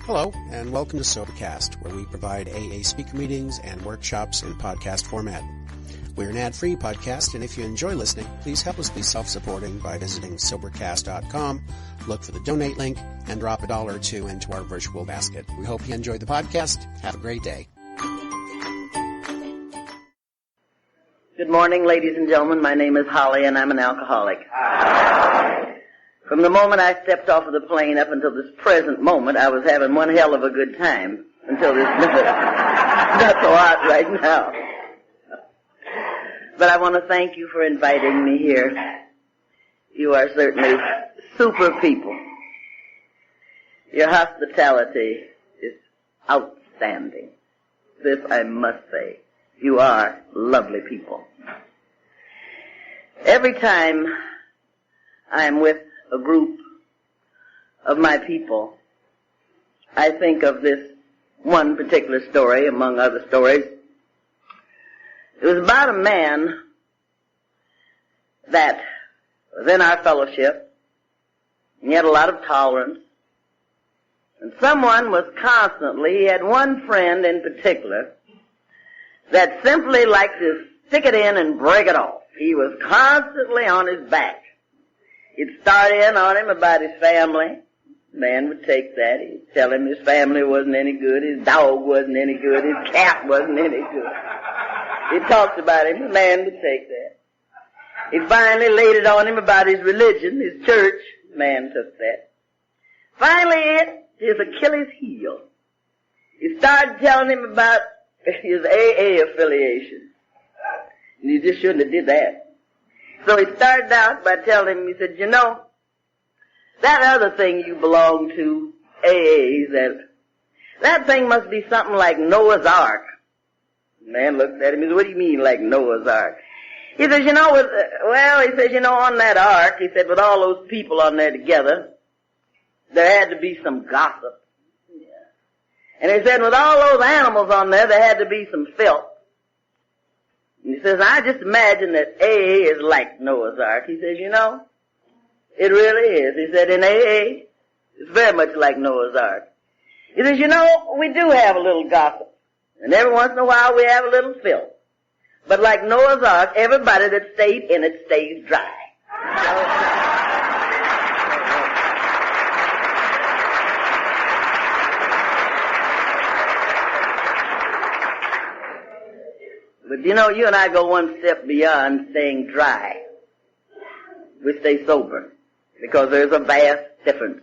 Hello, and welcome to Sobercast, where we provide AA speaker meetings and workshops in podcast format. We're an ad-free podcast, and if you enjoy listening, please help us be self-supporting by visiting Sobercast.com, look for the donate link, and drop $1 or $2 into our virtual basket. We hope you enjoy the podcast. Have a great day. Good morning, ladies and gentlemen. My name is Holly, and I'm an alcoholic. From the moment I stepped off of the plane up until this present moment, I was having one hell of a good time until this minute. Not so hot right now. But I want to thank you for inviting me here. You are certainly super people. Your hospitality is outstanding. This I must say. You are lovely people. Every time I'm with a group of my people, I think of this one particular story among other stories. It was about a man that was in our fellowship, and he had a lot of tolerance, and someone was constantly, he had one friend in particular that simply liked to stick it in and break it off. He was constantly on his back. He'd start in on him about his family. The man would take that. He'd tell him his family wasn't any good, his dog wasn't any good, his cat wasn't any good. He talked about him. The man would take that. He finally laid it on him about his religion, his church. The man took that. Finally, his Achilles heel. He started telling him about his AA affiliation. And he just shouldn't have did that. So he started out by telling him, he said, you know, that other thing you belong to, AA, that thing must be something like Noah's Ark. The man looked at him, he said, what do you mean like Noah's Ark? He says, you know, on that ark, he said, with all those people on there together, there had to be some gossip. Yeah. And he said, with all those animals on there had to be some filth. And he says, I just imagine that AA is like Noah's Ark. He says, you know, it really is. He said, in AA, it's very much like Noah's Ark. He says, you know, we do have a little gossip. And every once in a while we have a little filth. But like Noah's Ark, everybody that stayed in it stays dry. But you know, you and I go one step beyond staying dry. We stay sober. Because there's a vast difference.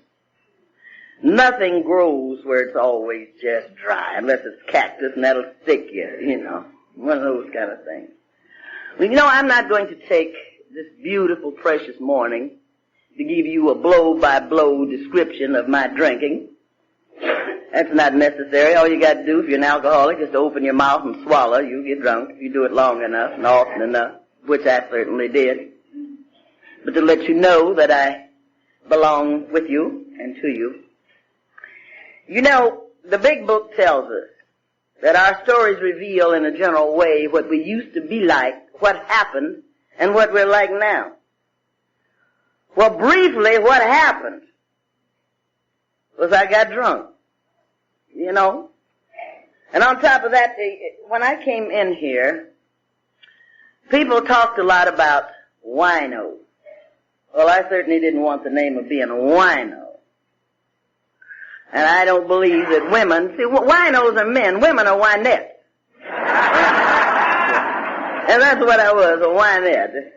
Nothing grows where it's always just dry, unless it's cactus and that'll stick you, one of those kind of things. Well, you know, I'm not going to take this beautiful, precious morning to give you a blow-by-blow description of my drinking. That's not necessary. All you got to do if you're an alcoholic is to open your mouth and swallow. You'll get drunk if you do it long enough and often enough, which I certainly did. But to let you know that I belong with you and to you. You know, the big book tells us that our stories reveal in a general way what we used to be like, what happened, and what we're like now. Well, briefly, what happened was I got drunk. And on top of that, when I came in here, people talked a lot about wino. Well, I certainly didn't want the name of being a wino. And I don't believe that women, winos are men, women are winettes. And that's what I was, a winette.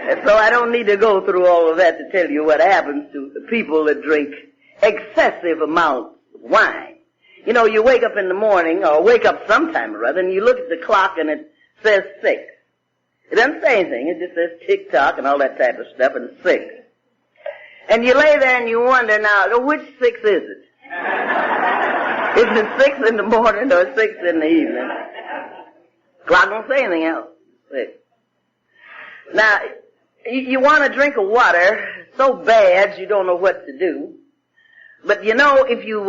And so I don't need to go through all of that to tell you what happens to the people that drink excessive amounts of wine. You wake up in the morning, or wake up sometime or other, and you look at the clock and it says 6. It doesn't say anything, it just says tick-tock and all that type of stuff, and 6. And you lay there and you wonder, now, which 6 is it? Is it 6 in the morning or 6 in the evening? Clock don't say anything else. 6. Now, you want to drink of water so bad you don't know what to do. But if you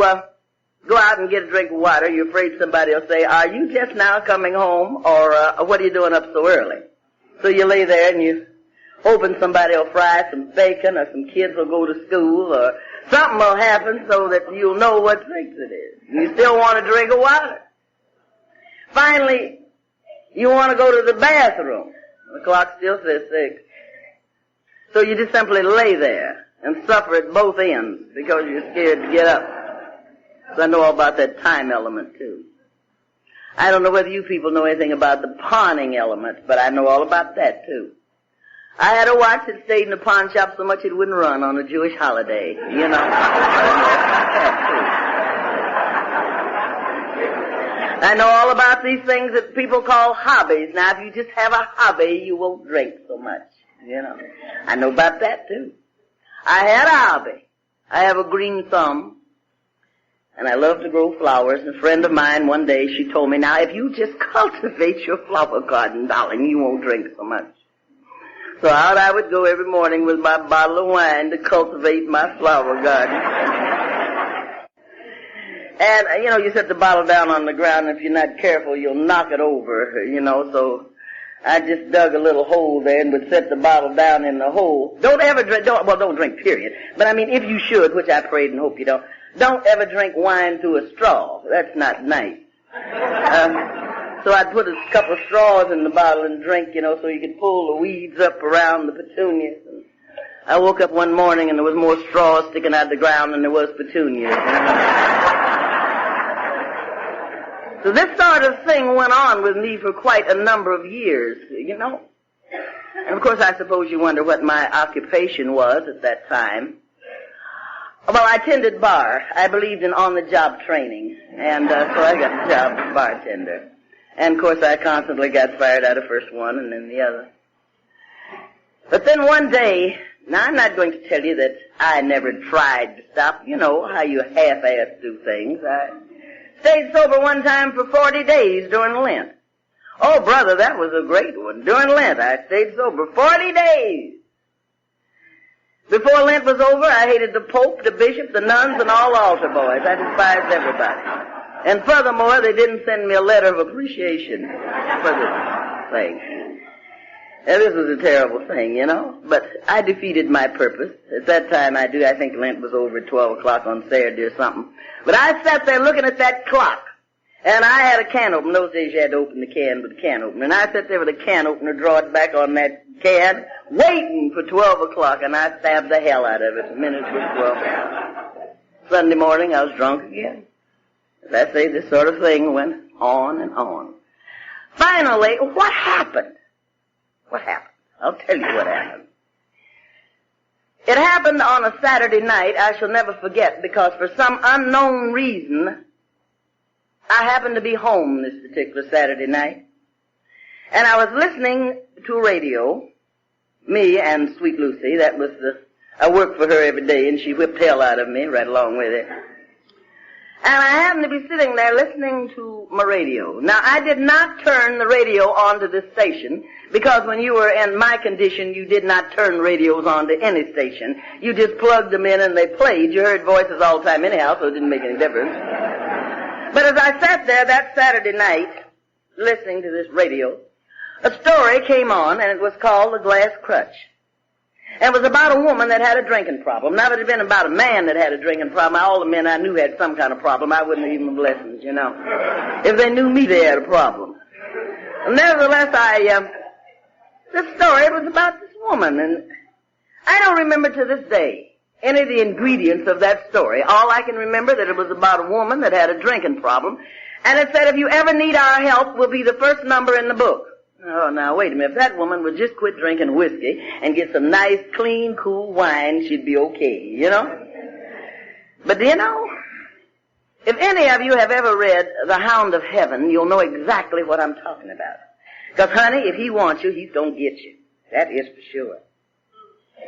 go out and get a drink of water, you're afraid somebody will say, are you just now coming home, or what are you doing up so early? So you lay there and you hoping somebody will fry some bacon, or some kids will go to school, or something will happen so that you'll know what 6 it is. You still want to drink of water. Finally, you want to go to the bathroom. The clock still says 6. So you just simply lay there and suffer at both ends because you're scared to get up. So I know all about that time element too. I don't know whether you people know anything about the pawning element, but I know all about that too. I had a watch that stayed in the pawn shop so much it wouldn't run on a Jewish holiday, you know. I know all about these things that people call hobbies. Now, if you just have a hobby, you won't drink so much, you know. I know about that too. I had a hobby. I have a green thumb. And I love to grow flowers. And a friend of mine one day, she told me, now if you just cultivate your flower garden, darling, you won't drink so much. So out I would go every morning with my bottle of wine to cultivate my flower garden. And, you know, you set the bottle down on the ground, and if you're not careful, you'll knock it over, you know, so I just dug a little hole there and would set the bottle down in the hole. Don't ever drink, don't drink, period. But I mean, if you should, which I prayed and hope you don't ever drink wine through a straw. That's not nice. So I'd put a couple of straws in the bottle and drink, you know, so you could pull the weeds up around the petunias. And I woke up one morning and there was more straws sticking out of the ground than there was petunias. So this sort of thing went on with me for quite a number of years, you know. And of course I suppose you wonder what my occupation was at that time. Well, I tended bar. I believed in on-the-job training, and so I got a job as bartender. And, of course, I constantly got fired out of first one and then the other. But then one day, now I'm not going to tell you that I never tried to stop. You know how you half-ass do things. I stayed sober one time for 40 days during Lent. Oh, brother, that was a great one. During Lent, I stayed sober 40 days. Before Lent was over, I hated the Pope, the bishop, the nuns, and all altar boys. I despised everybody. And furthermore, they didn't send me a letter of appreciation for this thing. Now, this was a terrible thing, you know, but I defeated my purpose. At that time, I think Lent was over at 12 o'clock on Saturday or something. But I sat there looking at that clock, and I had a can opener. In those days, you had to open the can with a can opener. And I sat there with a can opener, draw it back on that can, waiting for 12 o'clock, and I stabbed the hell out of it the minute it was 12 o'clock. Sunday morning, I was drunk again. As I say, this sort of thing went on and on. Finally, what happened? What happened? I'll tell you what happened. It happened on a Saturday night I shall never forget, because for some unknown reason, I happened to be home this particular Saturday night. And I was listening to radio, me and Sweet Lucy. That was I worked for her every day, and she whipped hell out of me right along with it. And I happened to be sitting there listening to my radio. Now, I did not turn the radio onto this station, because when you were in my condition, you did not turn radios onto any station. You just plugged them in and they played. You heard voices all the time anyhow, so it didn't make any difference. But as I sat there that Saturday night, listening to this radio, a story came on, and it was called The Glass Crutch. And it was about a woman that had a drinking problem. Now, if it had been about a man that had a drinking problem, all the men I knew had some kind of problem. I wouldn't even have listened, you know. If they knew me, they had a problem. And nevertheless, this story was about this woman, and I don't remember to this day any of the ingredients of that story. All I can remember that it was about a woman that had a drinking problem, and it said, if you ever need our help, we'll be the first number in the book. Oh, now, wait a minute. If that woman would just quit drinking whiskey and get some nice, clean, cool wine, she'd be okay, you know? But, you know, if any of you have ever read The Hound of Heaven, you'll know exactly what I'm talking about. Because, honey, if he wants you, he's going to get you. That is for sure.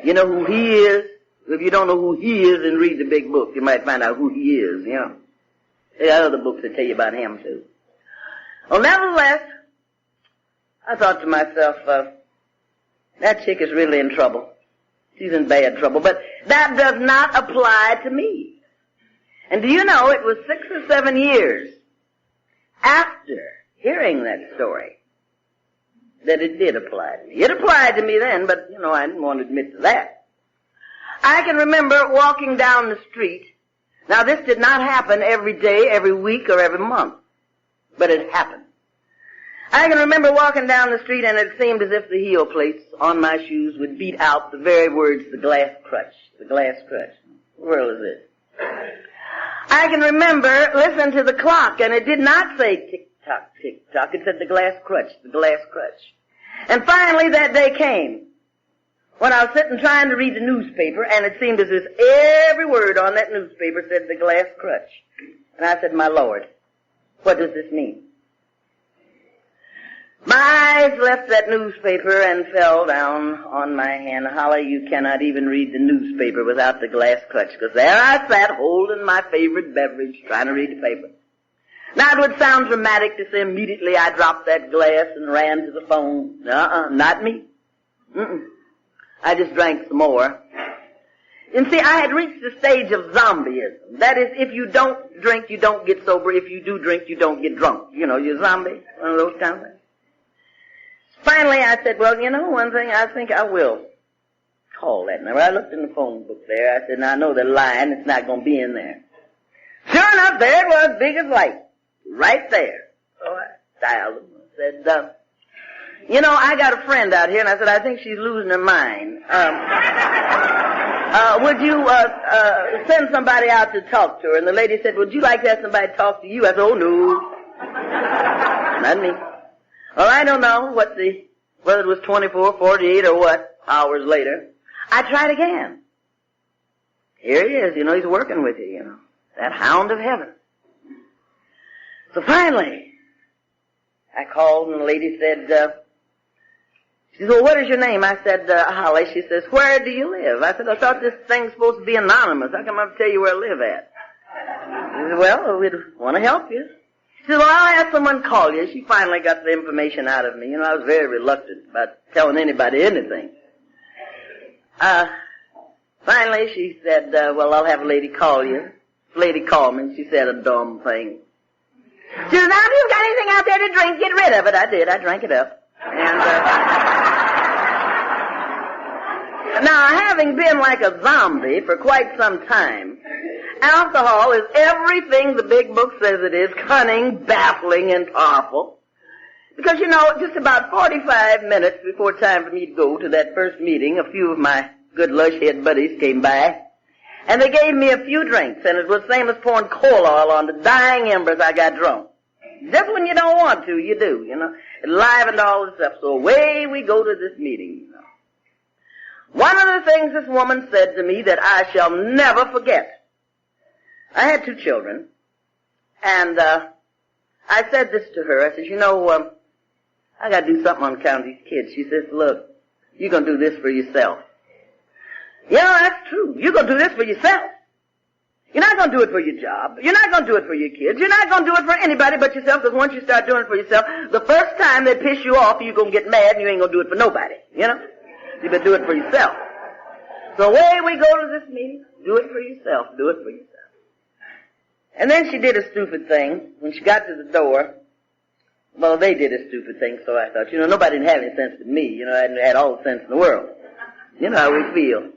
You know who he is? If you don't know who he is, then read the big book. You might find out who he is, you know. There are other books that tell you about him, too. Well, nevertheless, I thought to myself, that chick is really in trouble. She's in bad trouble. But that does not apply to me. And do you know, it was 6 or 7 years after hearing that story that it did apply to me. It applied to me then, but, you know, I didn't want to admit to that. I can remember walking down the street. Now, this did not happen every day, every week, or every month, but it happened. I can remember walking down the street, and it seemed as if the heel plates on my shoes would beat out the very words, the glass crutch, the glass crutch. What world is this? I can remember listening to the clock, and it did not say tick-tock, tick-tock. It said the glass crutch, the glass crutch. And finally that day came when I was sitting trying to read the newspaper, and it seemed as if every word on that newspaper said the glass crutch. And I said, my Lord, what does this mean? My eyes left that newspaper and fell down on my hand. Holly, you cannot even read the newspaper without the glass crutch, because there I sat holding my favorite beverage, trying to read the paper. Now, it would sound dramatic to say immediately I dropped that glass and ran to the phone. Not me. I just drank some more. And see, I had reached the stage of zombieism. That is, if you don't drink, you don't get sober. If you do drink, you don't get drunk. You know, you're a zombie, one of those kind of things. Finally, I said, well, you know, one thing, I think I will call that. Now, I looked in the phone book there. I said, now, I know they're lying. It's not going to be in there. Sure enough, there it was, big as light, right there. So I dialed him and said, you know, I got a friend out here, and I said, I think she's losing her mind. Would you send somebody out to talk to her? And the lady said, would you like to have somebody talk to you? I said, oh, no. Not me. Well, I don't know whether it was 24, 48, or what, hours later. I tried again. Here he is, you know, he's working with you, you know, that hound of heaven. So finally, I called, and the lady said, she said, well, what is your name? I said, Holly. She says, where do you live? I said, I thought this thing's supposed to be anonymous. How come I have to tell you where I live at? She said, well, we'd want to help you. She said, well, I'll have someone call you. She finally got the information out of me. You know, I was very reluctant about telling anybody anything. Finally, she said, well, I'll have a lady call you. The lady called me, and she said a dumb thing. She said, now, if you've got anything out there to drink, get rid of it. I did. I drank it up. And, now, having been like a zombie for quite some time, alcohol is everything the big book says it is, cunning, baffling, and powerful. Because, you know, just about 45 minutes before time for me to go to that first meeting, a few of my good lush-head buddies came by, and they gave me a few drinks, and it was the same as pouring coal oil on the dying embers. I got drunk. Just when you don't want to, you do, you know. It livened all this up. So away we go to this meeting, you know. One of the things this woman said to me that I shall never forget. I had 2 children, and I said this to her. I said, you know, I got to do something on account of these kids. She says, look, you're going to do this for yourself. Yeah, that's true. You're going to do this for yourself. You're not going to do it for your job. You're not going to do it for your kids. You're not going to do it for anybody but yourself, because once you start doing it for yourself, the first time they piss you off, you're going to get mad and you ain't going to do it for nobody, you know? You better do it for yourself. So away we go to this meeting. Do it for yourself. Do it for yourself. And then she did a stupid thing. When she got to the door, well, they did a stupid thing, so I thought, you know, nobody didn't have any sense but me. You know, I had all the sense in the world. You know how we feel.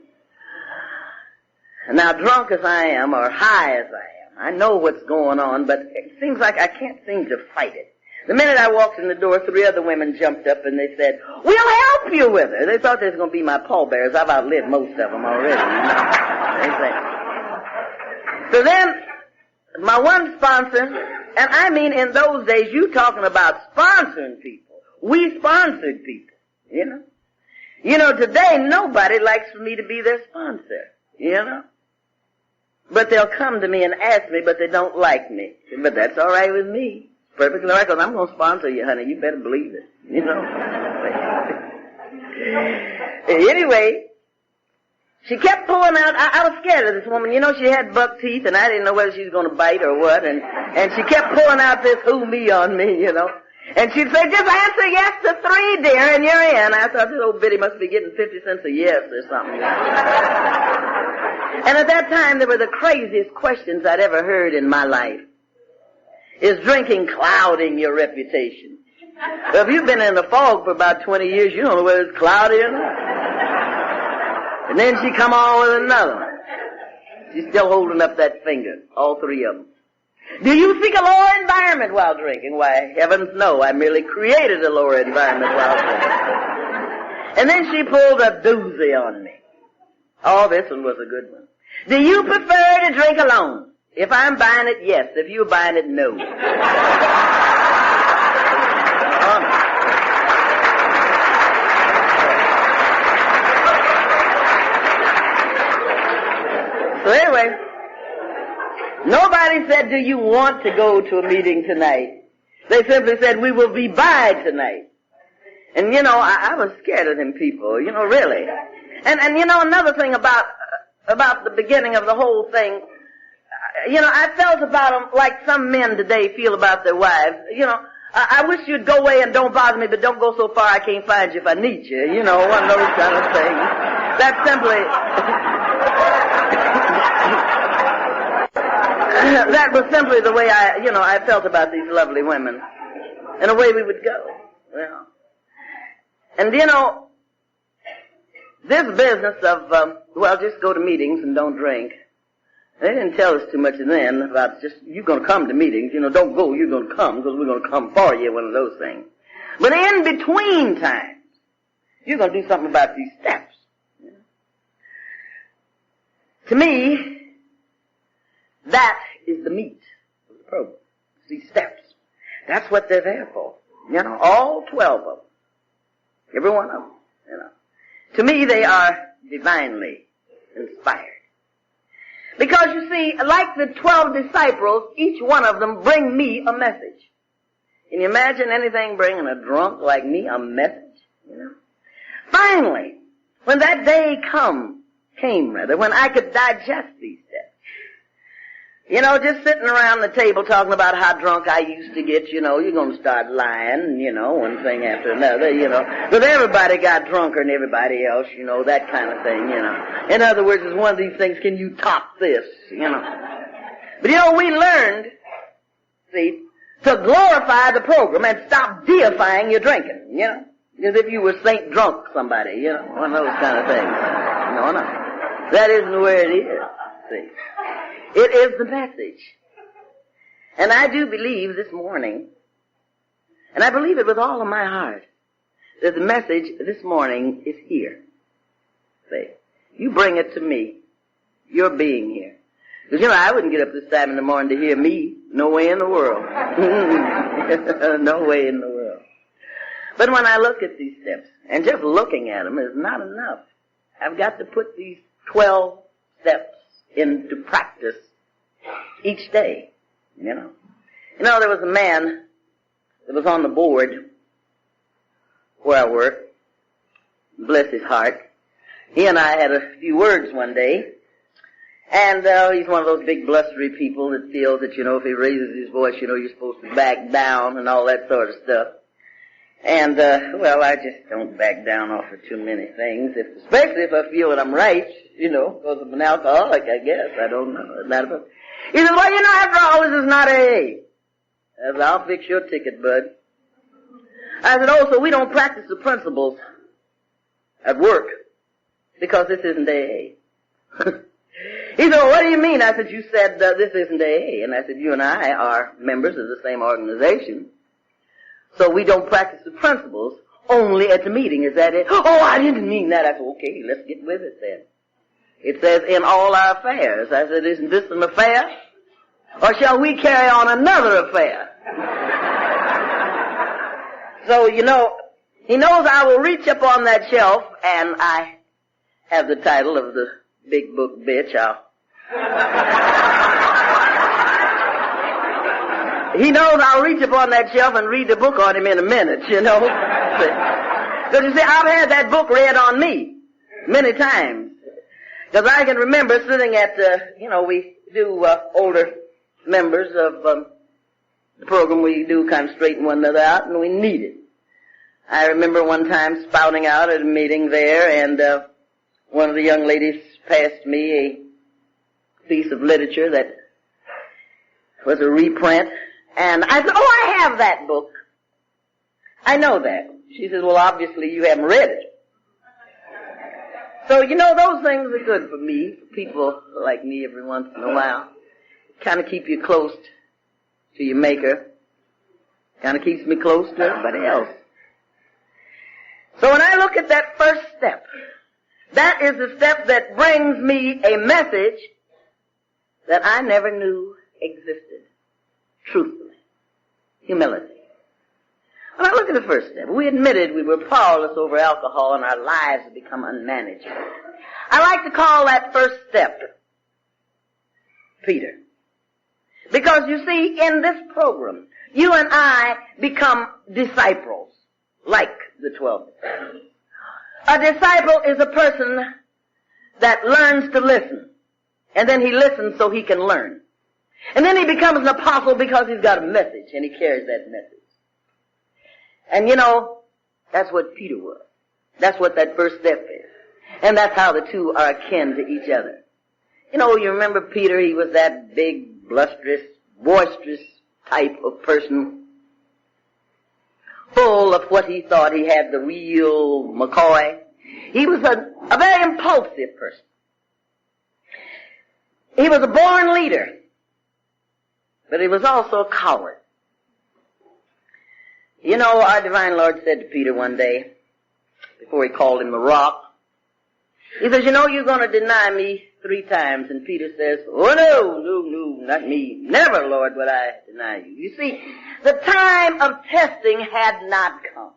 And now, drunk as I am, or high as I am, I know what's going on, but it seems like I can't seem to fight it. The minute I walked in the door, 3 other women jumped up and they said, we'll help you with her. They thought they was going to be my pallbearers. I've outlived most of them already. They say. So then, my one sponsor, and I mean in those days, you talking about sponsoring people. We sponsored people, you know. You know, today nobody likes for me to be their sponsor, you know. But they'll come to me and ask me, but they don't like me. But that's all right with me. Perfectly all right, because I'm going to sponsor you, honey. You better believe it, you know. Anyway, she kept pulling out. I was scared of this woman. You know, she had buck teeth, and I didn't know whether she was going to bite or what. And she kept pulling out this who me on me, you know. And she'd say, just answer yes to 3, dear, and you're in. I thought this old biddy must be getting 50 cents a yes or something. And at that time, they were the craziest questions I'd ever heard in my life. Is drinking clouding your reputation? Well, if you've been in the fog for about 20 years, you don't know whether it's cloudy or not. And then she come on with another one. She's still holding up that finger, all three of them. Do you seek a lower environment while drinking? Why, heavens no, I merely created a lower environment while drinking. And then she pulled a doozy on me. Oh, this one was a good one. Do you prefer to drink alone? If I'm buying it, yes. If you're buying it, no. So anyway, nobody said, do you want to go to a meeting tonight? They simply said, we will be by tonight. And I was scared of them people, really. And another thing about the beginning of the whole thing, I felt about them like some men today feel about their wives. I wish you'd go away and don't bother me, but don't go so far I can't find you if I need you. One of those kind of things. That's simply, that was simply the way I felt about these lovely women. And away we would go. And this business of, just go to meetings and don't drink. They didn't tell us too much then about just, you're going to come to meetings, don't go, you're going to come, because we're going to come for you, one of those things. But in between times, you're going to do something about these steps. To me, that is the meat of the program. These steps. That's what they're there for. All 12 of them. Every one of them. To me, they are divinely inspired. Because you see, like the 12 disciples, each one of them bring me a message. Can you imagine anything bringing a drunk like me a message? Finally, when that day came, when I could digest these steps. Just sitting around the table talking about how drunk I used to get, you're going to start lying, one thing after another, Because everybody got drunker than everybody else, that kind of thing, In other words, it's one of these things, can you top this, But we learned, see, to glorify the program and stop deifying your drinking, As if you were Saint Drunk somebody, one of those kind of things. No. That isn't where it is, see. It is the message. And I do believe this morning, and I believe it with all of my heart, that the message this morning is here. See, you bring it to me. Your being here. Because, I wouldn't get up this time in the morning to hear me. No way in the world. No way in the world. But when I look at these steps, and just looking at them is not enough. I've got to put these 12 steps into practice each day, there was a man that was on the board where I work, bless his heart. He and I had a few words one day, and he's one of those big blustery people that feels that, if he raises his voice, you're supposed to back down and all that sort of stuff. And, I just don't back down off of too many things, especially if I feel that I'm right, because I'm an alcoholic, I guess. I don't know. It's not about... He says, after all, this is not AA. I said, I'll fix your ticket, bud. I said, so we don't practice the principles at work because this isn't AA. He said, what do you mean? I said, you said this isn't AA. And I said, you and I are members of the same organization. So we don't practice the principles only at the meeting. Is that it? Oh, I didn't mean that. I said, okay, let's get with it then. It says, in all our affairs. I said, isn't this an affair? Or shall we carry on another affair? So, he knows I will reach up on that shelf, and I have the title of the big book, bitch. He knows I'll reach up on that shelf and read the book on him in a minute, Because I've had that book read on me many times. Because I can remember sitting at, we do older members of the program, we do kind of straighten one another out, and we need it. I remember one time spouting out at a meeting there, and one of the young ladies passed me a piece of literature that was a reprint, and I said, I have that book. I know that. She says, well, obviously you haven't read it. So, those things are good for me, for people like me every once in a while. Kind of keep you close to your Maker. Kind of keeps me close to everybody else. So when I look at that first step, that is the step that brings me a message that I never knew existed. Truthfully. Humility. When I look at the first step, we admitted we were powerless over alcohol and our lives had become unmanageable. I like to call that first step Peter. Because you see, in this program, you and I become disciples, like the 12 disciples. A disciple is a person that learns to listen. And then he listens so he can learn. And then he becomes an apostle because he's got a message and he carries that message. And that's what Peter was. That's what that first step is. And that's how the two are akin to each other. You remember Peter, he was that big, blusterous, boisterous type of person. Full of what he thought he had, the real McCoy. He was a very impulsive person. He was a born leader. But he was also a coward. Our divine Lord said to Peter one day, before he called him the rock, he says, you're going to deny me 3 times. And Peter says, oh, no, not me. Never, Lord, would I deny you. You see, the time of testing had not come.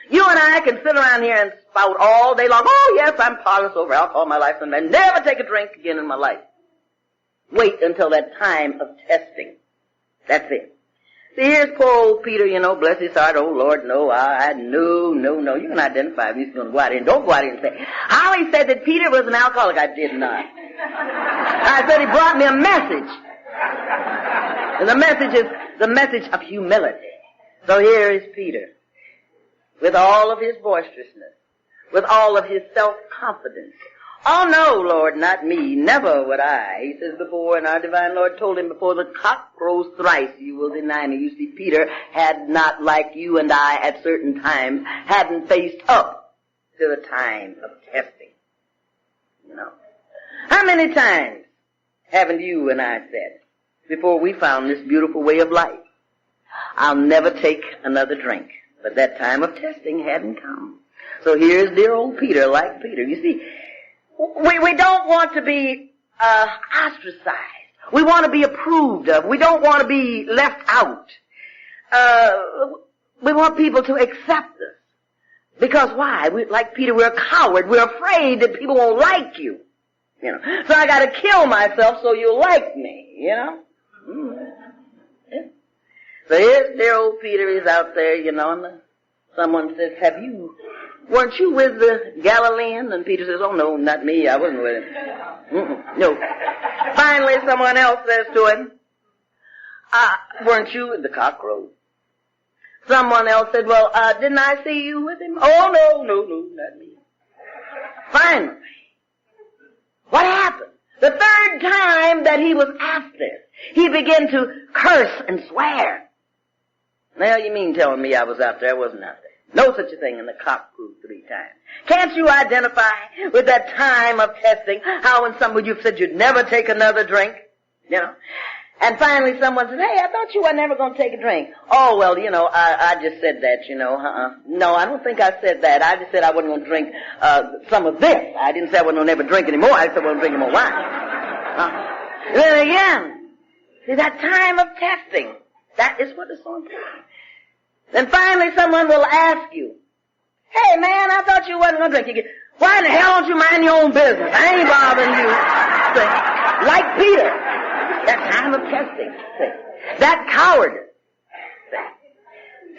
You and I can sit around here and spout all day long, oh, yes, I'm powerless over alcohol my life, and I never take a drink again in my life. Wait until that time of testing. That's it. See, here's poor old Peter, bless his heart. Oh, Lord, no, no. You can identify if he's going to go out here. Don't go out here and say, Holly said that Peter was an alcoholic. I did not. I said he brought me a message. And the message is the message of humility. So here is Peter, with all of his boisterousness, with all of his self-confidence. Oh, no, Lord, not me. Never would I. He says before, and our divine Lord told him, before the cock crows thrice, you will deny me. You see, Peter had not, like you and I at certain times, hadn't faced up to the time of testing. How many times haven't you and I said, before we found this beautiful way of life, I'll never take another drink. But that time of testing hadn't come. So here's dear old Peter, like Peter. You see, we don't want to be ostracized. We want to be approved of. We don't want to be left out. We want people to accept us. Because why? Like Peter, we're a coward. We're afraid that people won't like you. So I got to kill myself so you'll like me. Yeah. So here's dear old Peter. He's out there, and someone says, weren't you with the Galilean? And Peter says, oh, no, not me. I wasn't with him. No. Finally, someone else says to him, weren't you with the cock crowed? Someone else said, well, didn't I see you with him? Oh, no, not me. Finally, what happened? The third time that he was asked this, he began to curse and swear. Now, you mean telling me I was out there? I wasn't out there. No such a thing, and the cock crew 3 times. Can't you identify with that time of testing, how when somebody you said you'd never take another drink, And finally someone said, hey, I thought you were never going to take a drink. Oh, well, I just said that, No, I don't think I said that. I just said I wasn't going to drink some of this. I didn't say I wasn't going to never drink anymore. I said I wasn't drinking more wine. Then again, see, that time of testing, that is what is so important. Then finally someone will ask you, hey, man, I thought you wasn't going to drink. Why in the hell don't you mind your own business? I ain't bothering you. See, like Peter, that time of testing. See, that cowardice.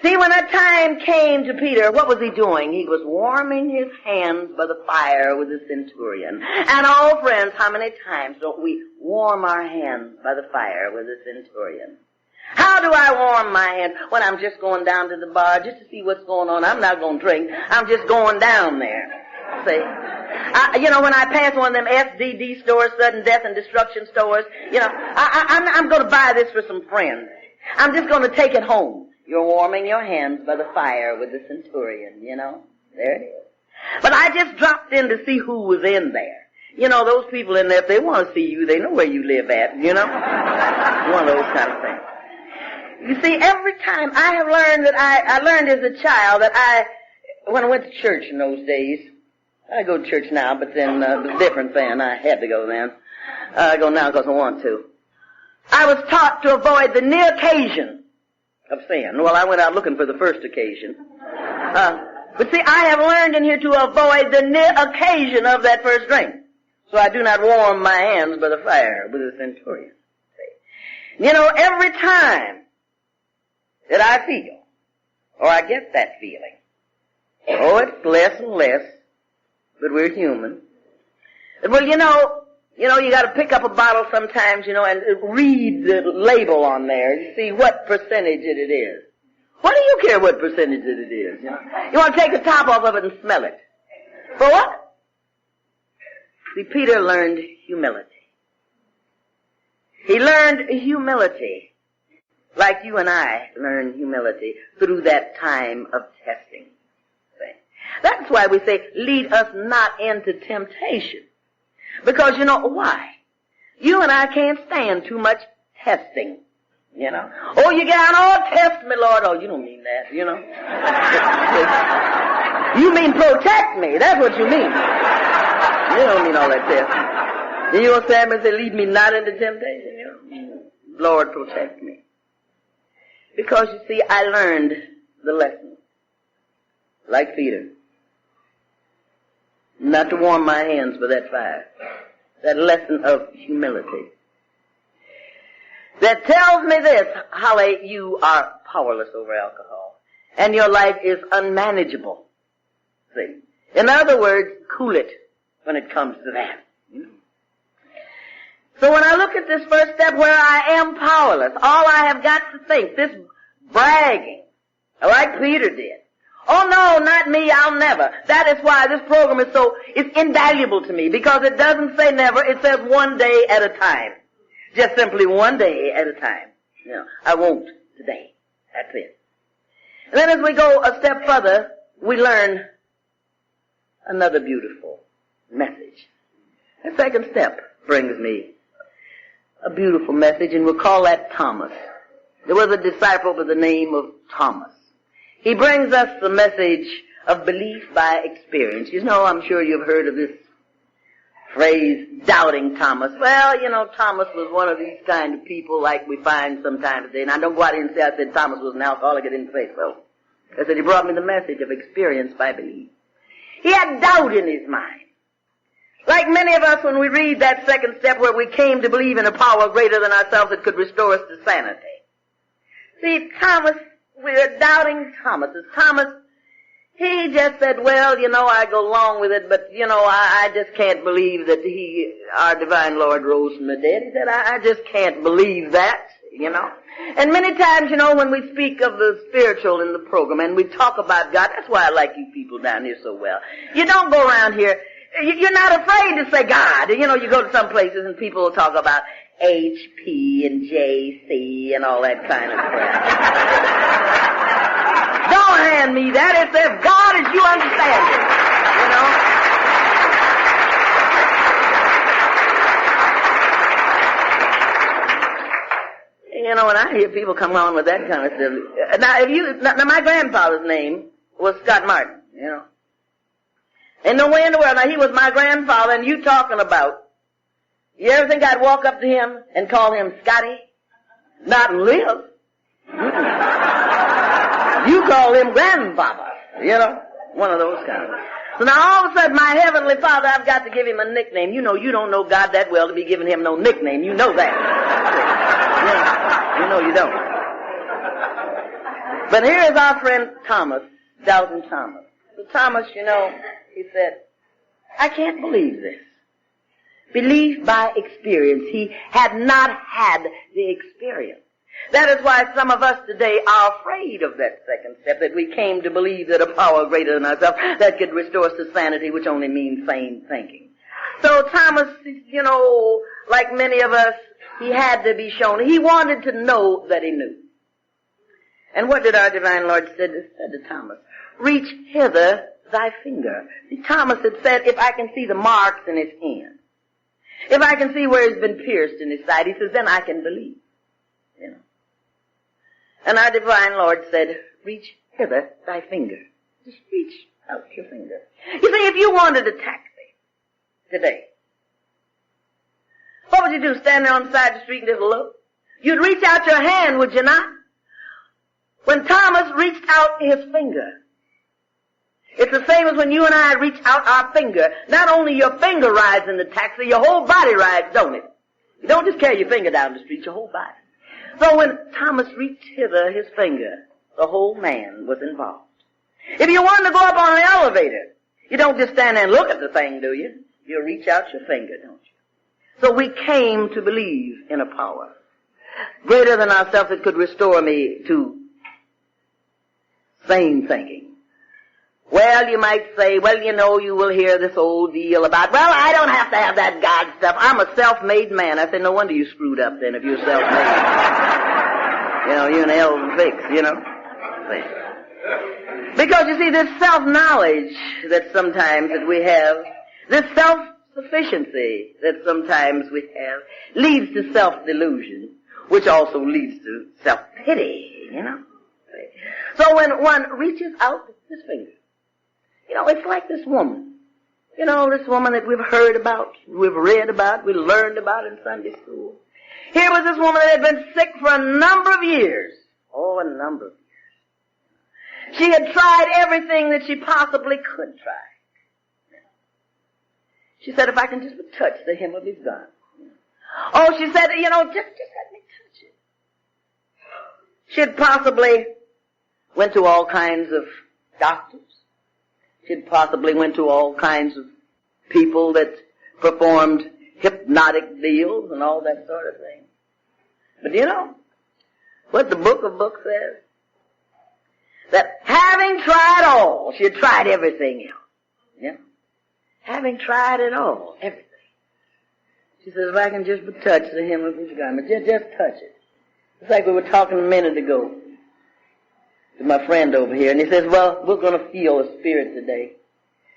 See, when that time came to Peter, what was he doing? He was warming his hands by the fire with the centurion. And oh, friends, how many times don't we warm our hands by the fire with the centurion? How do I warm my hands? When I'm just going down to the bar just to see what's going on. I'm not going to drink. I'm just going down there. See? When I pass one of them SDD stores, sudden death and destruction stores, I'm going to buy this for some friends. I'm just going to take it home. You're warming your hands by the fire with the centurion, There it is. But I just dropped in to see who was in there. You know, those people in there, if they want to see you, they know where you live at, you know? One of those kind of things. You see, every time I have learned that I learned as a child that when I went to church in those days, I go to church now, but then it was different then. I had to go then. I go now because I want to. I was taught to avoid the near occasion of sin. Well, I went out looking for the first occasion. But see, I have learned in here to avoid the near occasion of that first drink. So I do not warm my hands by the fire with a centurion. See? You know, every time that I feel, or I get that feeling, oh, it's less and less, but we're human. Well, you know, you gotta pick up a bottle sometimes, you know, and read the label on there and see what percentage it is. What do you care what percentage it is, you know? You want to take the top off of it and smell it. For what? See, Peter learned humility. He learned humility like you and I learn humility through that time of testing. See? That's why we say, lead us not into temptation. Because you know why? You and I can't stand too much testing. You know? Oh, you get on, oh, test me, Lord. Oh, you don't mean that, you know? You mean protect me. That's what you mean. You don't mean all that testing. You will stand and say, lead me not into temptation. You know? Lord, protect me. Because, you see, I learned the lesson. Like Peter. Not to warm my hands by that fire. That lesson of humility. That tells me this, Holly, you are powerless over alcohol. And your life is unmanageable. See? In other words, cool it when it comes to that. You know? So when I look at this first step where I am powerless, all I have got to think, this bragging, like Peter did. Oh no, not me, I'll never. That is why this program is invaluable to me, because it doesn't say never, it says one day at a time. Just simply one day at a time. You know, I won't today. That's it. And then as we go a step further, we learn another beautiful message. The second step brings me a beautiful message, and we'll call that Thomas. There was a disciple by the name of Thomas. He brings us the message of belief by experience. You know, I'm sure you've heard of this phrase, doubting Thomas. Well, you know, Thomas was one of these kind of people like we find sometimes today. And I don't go out here and say I said Thomas was an alcoholic. I didn't say so. I said he brought me the message of experience by belief. He had doubt in his mind. Like many of us when we read that second step where we came to believe in a power greater than ourselves that could restore us to sanity. See, Thomas, we're doubting Thomas. Thomas, he just said, well, you know, I go along with it, but, you know, I just can't believe that our divine Lord rose from the dead. He said, I just can't believe that, you know. And many times, you know, when we speak of the spiritual in the program and we talk about God, that's why I like you people down here so well. You don't go around here, you're not afraid to say God. You know, you go to some places and people will talk about HP and JC and all that kind of stuff. Don't hand me that. It says God as you understand it, you know. You know, when I hear people come on with that kind of stuff. Now my grandfather's name was Scott Martin, you know. Ain't no way in the world. Now he was my grandfather and you talking about. You ever think I'd walk up to him and call him Scotty? Not and live. You call him grandfather, you know, one of those kinds. So now all of a sudden my heavenly Father, I've got to give him a nickname. You know, you don't know God that well to be giving him no nickname. You know that. You know you don't. But here is our friend Thomas, doubting Thomas. So Thomas, you know, he said, I can't believe this. Belief by experience. He had not had the experience. That is why some of us today are afraid of that second step, that we came to believe that a power greater than ourselves that could restore us to sanity, which only means sane thinking. So Thomas, you know, like many of us, he had to be shown. He wanted to know that he knew. And what did our divine Lord said to Thomas? Reach hither thy finger. See, Thomas had said, if I can see the marks in his hand, if I can see where he's been pierced in his side, he says, then I can believe. You know. And our divine Lord said, reach hither thy finger. Just reach out your finger. You see, if you wanted a taxi today, what would you do? Stand there on the side of the street and just look? You'd reach out your hand, would you not? When Thomas reached out his finger, it's the same as when you and I reach out our finger. Not only your finger rides in the taxi, your whole body rides, don't it? You don't just carry your finger down the street, your whole body. So when Thomas reached hither his finger, the whole man was involved. If you wanted to go up on an elevator, you don't just stand there and look at the thing, do you? You reach out your finger, don't you? So we came to believe in a power greater than ourselves that could restore me to sane thinking. Well, you might say, well, you know, you will hear this old deal about, well, I don't have to have that God stuff. I'm a self-made man. I said, no wonder you screwed up then if you're self-made. You know, you're an eleventh fix, you know. Because, you see, this self-knowledge that sometimes that we have, this self-sufficiency that sometimes we have, leads to self-delusion, which also leads to self-pity, you know. So when one reaches out his finger, you know, it's like this woman. You know, this woman that we've heard about, we've read about, we learned about in Sunday school. Here was this woman that had been sick for a number of years. Oh, a number of years. She had tried everything that she possibly could try. She said, if I can just touch the hem of his garment. Oh, she said, you know, just let me touch it. She had possibly went to all kinds of doctors. She'd possibly went to all kinds of people that performed hypnotic deals and all that sort of thing. But you know what the book of books says? That having tried all, she had tried everything else. Yeah? Having tried it all, everything. She says, if I can just touch the hem of his garment, just touch it. It's like we were talking a minute ago to my friend over here, and he says, well, we're going to feel the Spirit today.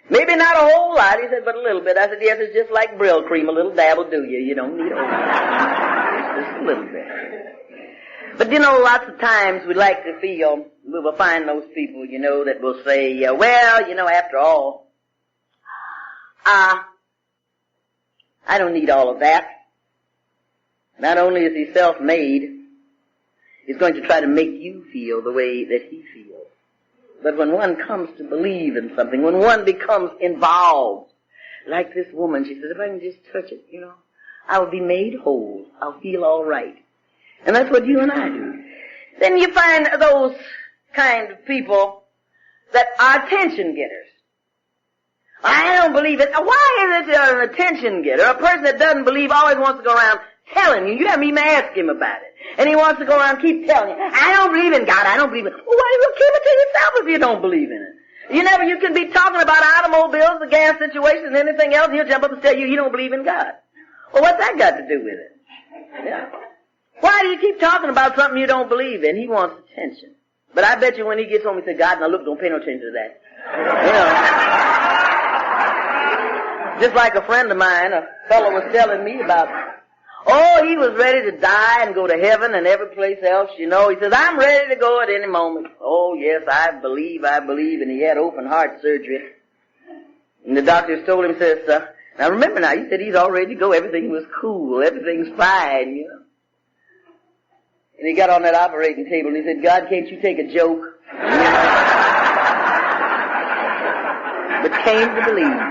Maybe not a whole lot, he said, but a little bit. I said, yes, it's just like Brill cream, a little dab will do you. You don't need a whole lot. Just a little bit. But, you know, lots of times we like to feel, we will find those people, you know, that will say, well, you know, after all, I don't need all of that. Not only is he self-made, he's going to try to make you feel the way that he feels. But when one comes to believe in something, when one becomes involved, like this woman, she says, if I can just touch it, you know, I will be made whole. I'll feel all right. And that's what you and I do. Then you find those kind of people that are attention getters. I don't believe it. Why is it an attention getter? A person that doesn't believe always wants to go around telling you. You haven't even asked him about it. And he wants to go around keep telling you, I don't believe in God, I don't believe in it. Well, why do you keep it to yourself if you don't believe in it? You can be talking about automobiles, the gas situation, and anything else, and he'll jump up and tell you don't believe in God. Well, what's that got to do with it? Yeah. Why do you keep talking about something you don't believe in? He wants attention. But I bet you when he gets home, he says, God, now look, don't pay no attention to that. You know. Just like a friend of mine, a fellow was telling me about, oh, he was ready to die and go to heaven and every place else, you know. He says, I'm ready to go at any moment. Oh, yes, I believe. And he had open heart surgery. And the doctors told him, says, now remember now, he said he's all ready to go. Everything was cool. Everything's fine, you know. And he got on that operating table and he said, God, can't you take a joke? But came to believe.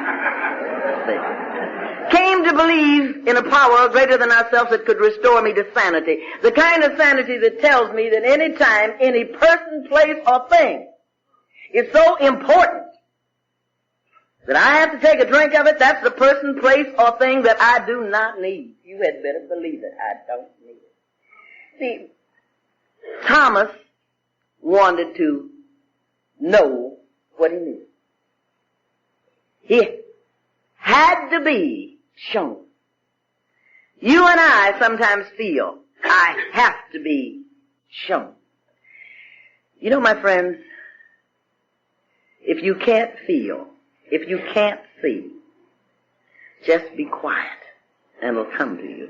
Came to believe in a power greater than ourselves that could restore me to sanity. The kind of sanity that tells me that any time, any person, place, or thing is so important that I have to take a drink of it, that's the person, place, or thing that I do not need. You had better believe it. I don't need it. See, Thomas wanted to know what he knew. He had to be shown. You and I sometimes feel, I have to be shown. You know, my friends, if you can't feel, if you can't see, just be quiet and it'll come to you.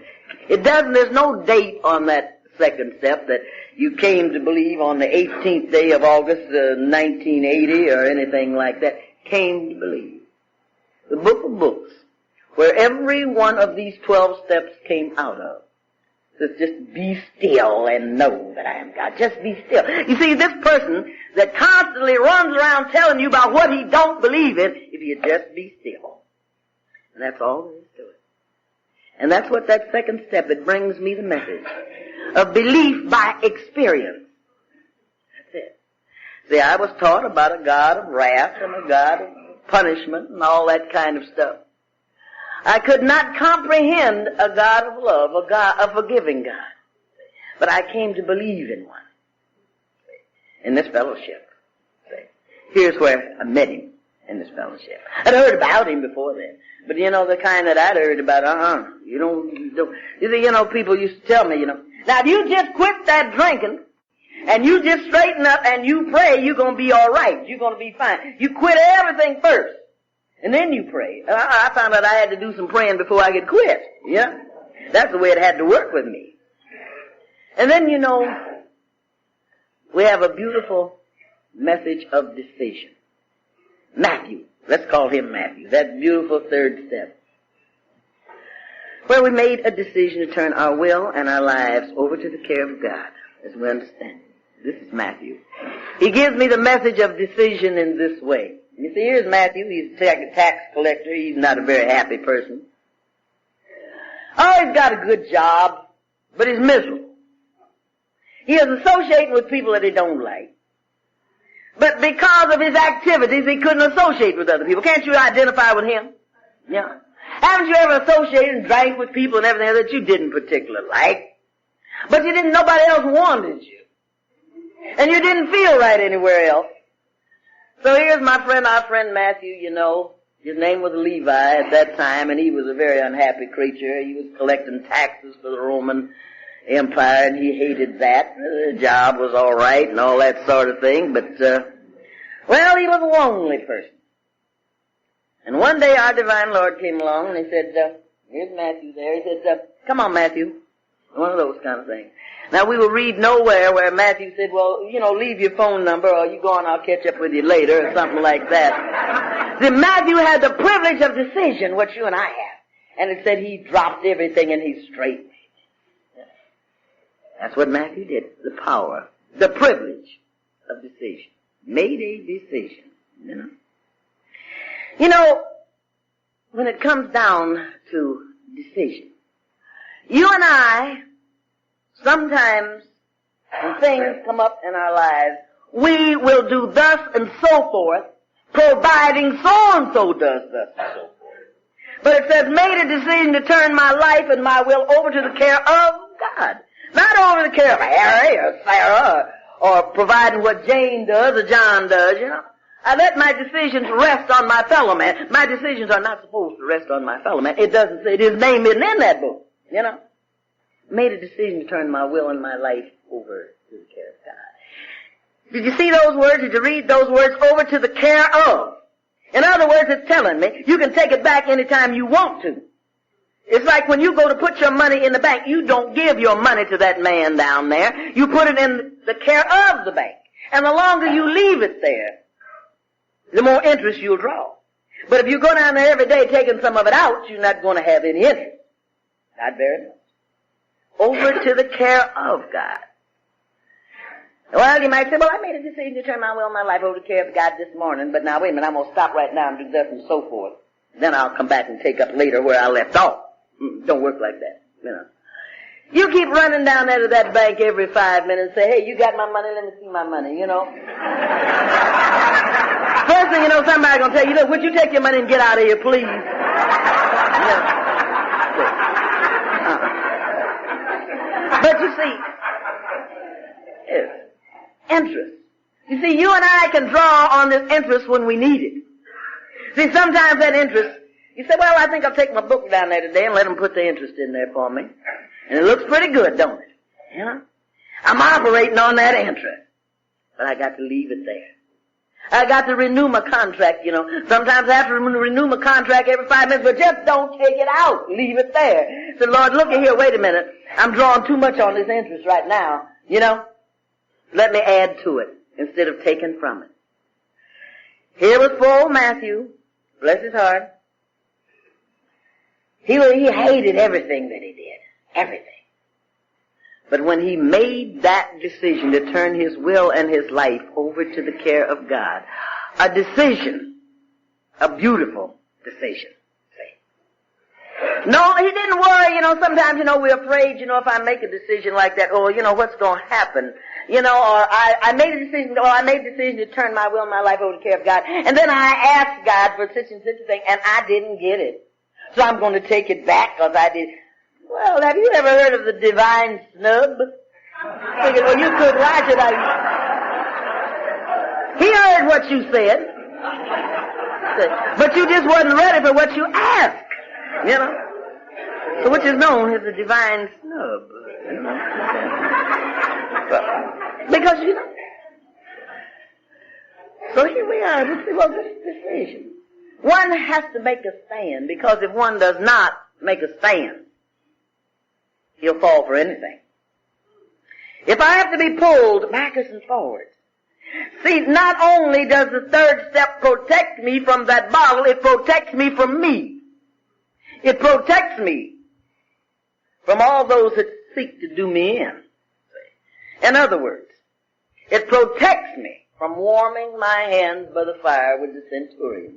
There's no date on that second step that you came to believe on the 18th day of August 1980 or anything like that. Came to believe. The book of books, where every one of these 12 steps came out of. Says just be still and know that I am God. Just be still. You see, this person that constantly runs around telling you about what he don't believe in, if you just be still. And that's all there is to it. And that's what that second step, it brings me the message of belief by experience. That's it. See, I was taught about a God of wrath and a God of punishment and all that kind of stuff. I could not comprehend a God of love, a forgiving God. But I came to believe in one. In this fellowship. Here's where I met him, in this fellowship. I'd heard about him before then. But you know, the kind that I'd heard about, you don't. You see, people used to tell me, now if you just quit that drinking, and you just straighten up and you pray, you're going to be all right. You're going to be fine. You quit everything first. And then you pray. I found out I had to do some praying before I could quit. Yeah? That's the way it had to work with me. And then, we have a beautiful message of decision. Matthew. Let's call him Matthew. That beautiful third step. Where we made a decision to turn our will and our lives over to the care of God, as we understand. This is Matthew. He gives me the message of decision in this way. You see, here's Matthew. He's a tax collector. He's not a very happy person. Oh, he's got a good job, but he's miserable. He is associating with people that he don't like. But because of his activities, he couldn't associate with other people. Can't you identify with him? Yeah. Haven't you ever associated and drank with people and everything that you didn't particularly like? But nobody else wanted you. And you didn't feel right anywhere else. So here's our friend Matthew, His name was Levi at that time, and he was a very unhappy creature. He was collecting taxes for the Roman Empire, and he hated that. The job was all right and all that sort of thing, but, he was a lonely person. And one day our divine Lord came along, and he said, here's Matthew there. He said, come on, Matthew. One of those kind of things. Now, we will read nowhere where Matthew said, leave your phone number or you go on, I'll catch up with you later or something like that. See, Matthew had the privilege of decision, what you and I have. And it said he dropped everything and he straightened. That's what Matthew did. The power, the privilege of decision. Made a decision, when it comes down to decision, you and I, sometimes when things come up in our lives, we will do thus and so forth, providing so-and-so does thus and so forth. But it says, made a decision to turn my life and my will over to the care of God. Not over the care of Harry or Sarah or providing what Jane does or John does, I let my decisions rest on my fellow man. My decisions are not supposed to rest on my fellow man. It doesn't say, his name isn't in that book, Made a decision to turn my will and my life over to the care of God. Did you see those words? Did you read those words? Over to the care of. In other words, it's telling me you can take it back anytime you want to. It's like when you go to put your money in the bank, you don't give your money to that man down there. You put it in the care of the bank. And the longer you leave it there, the more interest you'll draw. But if you go down there every day taking some of it out, you're not going to have any interest. Not very much. Over to the care of God. Well, you might say, I made a decision to turn my will and my life over to the care of God this morning, but now wait a minute, I'm going to stop right now and do this and so forth. Then I'll come back and take up later where I left off. Don't work like that, You keep running down there to that bank every 5 minutes and say, hey, you got my money? Let me see my money, First thing somebody's going to tell you, look, would you take your money and get out of here, please? But you see, interest. You see, you and I can draw on this interest when we need it. See, sometimes that interest, you say, I think I'll take my book down there today and let them put the interest in there for me. And it looks pretty good, don't it? I'm operating on that interest. But I got to leave it there. I got to renew my contract, you know. Sometimes I have to renew my contract every 5 minutes, but just don't take it out. Leave it there. I said, Lord, look at here, wait a minute. I'm drawing too much on this interest right now, you know. Let me add to it instead of taking from it. Here was poor old Matthew, bless his heart. He hated everything that he did. Everything. But when he made that decision to turn his will and his life over to the care of God, a decision, a beautiful decision. No, he didn't worry, you know, sometimes, you know, we're afraid, you know, if I make a decision like that, or, you know, what's going to happen, you know, or I made a decision to turn my will and my life over to the care of God, and then I asked God for such and such a thing, and I didn't get it. So I'm going to take it back because I did. Well, have you ever heard of the divine snub? Thinking, well, you could, why should I? He heard what you said, but you just wasn't ready for what you asked, you know. So which is known as the divine snub, you know. Because, you know. So here we are, well, this decision. One has to make a stand, because if one does not make a stand, he'll fall for anything. If I have to be pulled backwards and forwards. See, not only does the third step protect me from that bottle, it protects me from me. It protects me from all those that seek to do me in. In other words, it protects me from warming my hands by the fire with the centurion.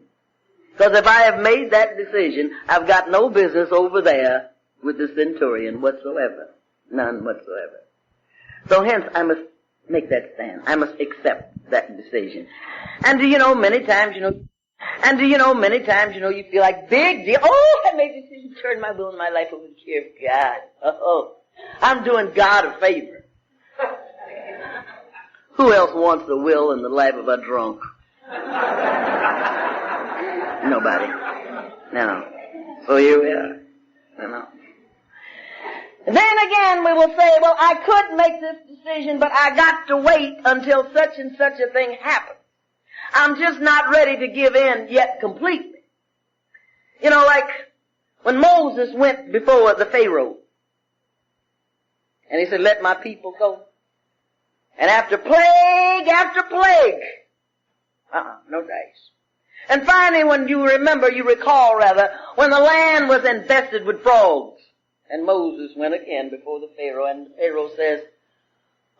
Because if I have made that decision, I've got no business over there with the centurion whatsoever. None whatsoever. So hence, I must make that stand. I must accept that decision. And do you know, many times, you know, you feel like big deal. Oh, I made a decision to turn my will and my life over to the care of God. Oh, I'm doing God a favor. Who else wants the will and the life of a drunk? Nobody. No. So here we are. No. And then again we will say, well, I could make this decision, but I got to wait until such and such a thing happens. I'm just not ready to give in yet completely. You know, like when Moses went before the Pharaoh, and he said, let my people go. And after plague, no dice. And finally, when you recall, when the land was infested with frogs, and Moses went again before the Pharaoh, and the Pharaoh says,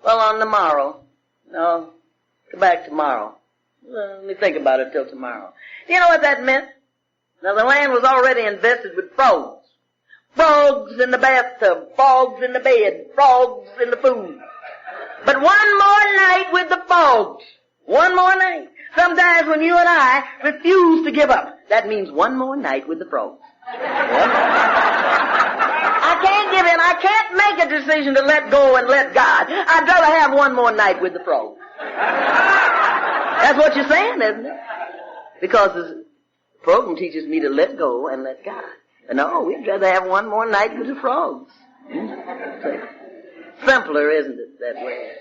well, on the morrow, no, come back tomorrow. Well, let me think about it till tomorrow. Do you know what that meant? Now, the land was already infested with frogs. Frogs in the bathtub, frogs in the bed, frogs in the food. But one more night with the frogs. One more night. Sometimes when you and I refuse to give up, that means one more night with the frogs. I can't give in. I can't make a decision to let go and let God. I'd rather have one more night with the frogs. That's what you're saying, isn't it? Because the program teaches me to let go and let God. No, we'd rather have one more night with the frogs. Simpler, isn't it, that way?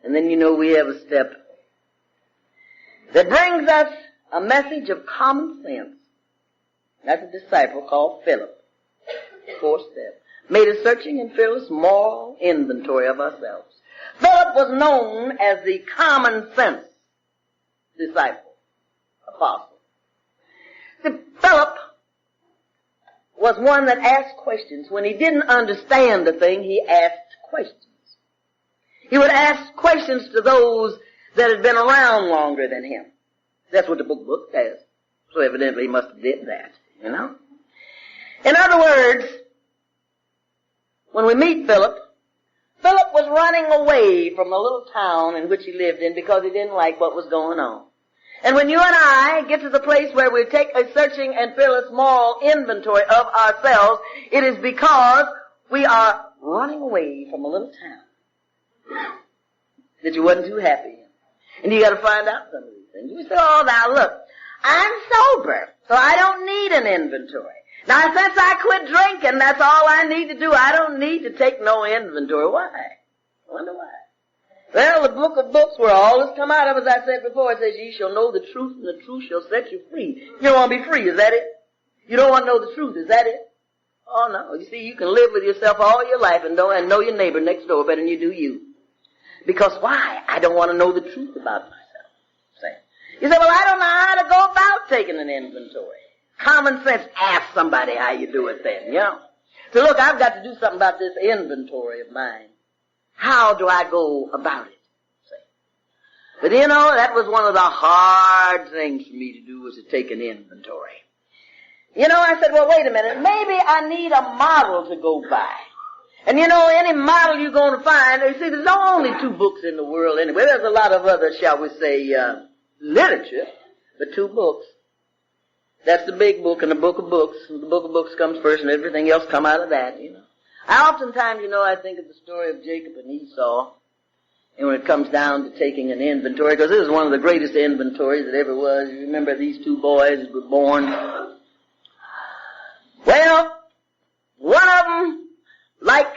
And then, you know, we have a step that brings us a message of common sense. That's a disciple called Philip. Fourth step. Made a searching and fearless moral inventory of ourselves. Philip was known as the common sense disciple, apostle. Philip was one that asked questions. When he didn't understand the thing, he asked questions. He would ask questions to those that had been around longer than him. That's what the book says. So evidently he must have did that, you know. In other words, when we meet Philip was running away from the little town in which he lived in because he didn't like what was going on. And when you and I get to the place where we take a searching and fearless moral inventory of ourselves, it is because we are running away from a little town that you wasn't too happy in. And you got to find out some of these things. You say, oh, now look, I'm sober, so I don't need an inventory. Now, since I quit drinking, that's all I need to do. I don't need to take no inventory. Why? I wonder why. Well, the book of books where all this come out of, as I said before, it says, ye shall know the truth, and the truth shall set you free. You don't want to be free, is that it? You don't want to know the truth, is that it? Oh, no. You see, you can live with yourself all your life and know your neighbor next door better than you do you. Because why? I don't want to know the truth about myself. See? You say, well, I don't know how to go about taking an inventory. Common sense, ask somebody how you do it then, you know. So look, I've got to do something about this inventory of mine. How do I go about it? See? But you know, that was one of the hard things for me to do, was to take an inventory. You know, I said, well, wait a minute, maybe I need a model to go by. And you know, any model you're going to find, you see, there's only 2 books in the world anyway. There's a lot of other, shall we say, literature, but 2 books. That's the big book and the book of books. The book of books comes first and everything else come out of that, you know. Oftentimes, you know, I think of the story of Jacob and Esau, and when it comes down to taking an inventory, because this is one of the greatest inventories that ever was. You remember these 2 boys who were born. Well, one of them, like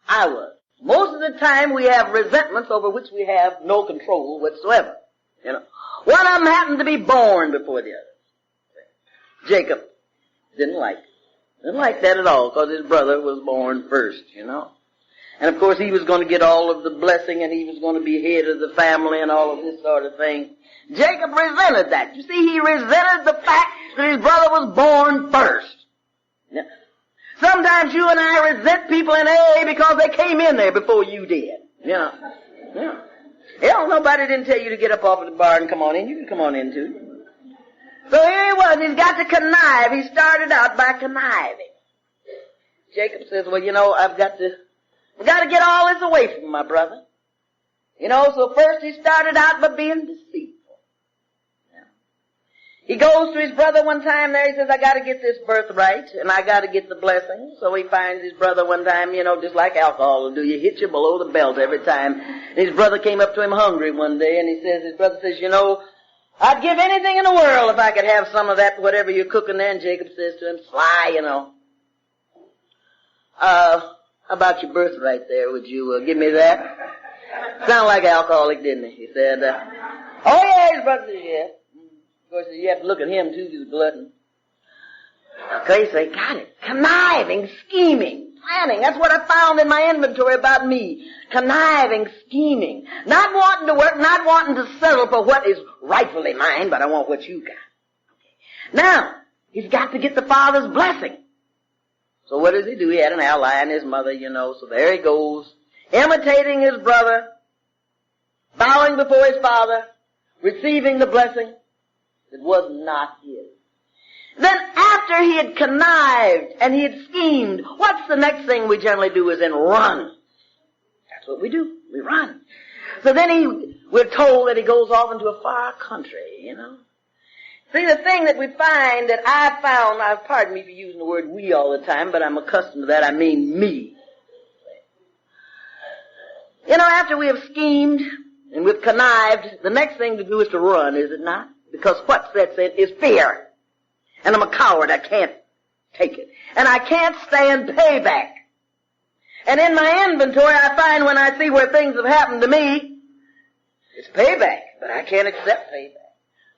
I was. Most of the time we have resentments over which we have no control whatsoever, you know. One of them happened to be born before the other. Jacob didn't like that at all, because his brother was born first, you know. And of course he was going to get all of the blessing, and he was going to be head of the family and all of this sort of thing. Jacob resented that. You see, he resented the fact that his brother was born first. Yeah. Sometimes you and I resent people in AA because they came in there before you did. You know. Yeah. Hell, nobody didn't tell you to get up off of the bar and come on in. You can come on in too. So here he was, he's got to connive. He started out by conniving. Jacob says, well, you know, I've got to get all this away from my brother. You know, so first he started out by being deceitful. Yeah. He goes to his brother one time there, he says, I got to get this birthright, and I got to get the blessing. So he finds his brother one time, you know, just like alcohol will do, you hit you below the belt every time. And his brother came up to him hungry one day, and his brother says, you know, I'd give anything in the world if I could have some of that, whatever you're cooking there. And Jacob says to him, sly, you know. About your birthright there, would you give me that? Sounded like an alcoholic, didn't he? He said, oh yeah, his brother says, yeah. Of course, you have to look at him too, he's a glutton. Okay, so he got it. Conniving, scheming, planning. That's what I found in my inventory about me. Conniving, scheming. Not wanting to work, not wanting to settle for what is rightfully mine, but I want what you got. Okay. Now, he's got to get the father's blessing. So what does he do? He had an ally in his mother, you know, so there he goes, imitating his brother, bowing before his father, receiving the blessing that was not his. Then after he had connived and he had schemed, what's the next thing we generally do is then run. That's what we do. We run. So then we're told that he goes off into a far country, you know. See, the thing that we find that I found, pardon me for using the word we all the time, but I'm accustomed to that, I mean me. You know, after we have schemed and we've connived, the next thing to do is to run, is it not? Because what sets in is fear. And I'm a coward. I can't take it. And I can't stand payback. And in my inventory, I find when I see where things have happened to me, it's payback. But I can't accept payback.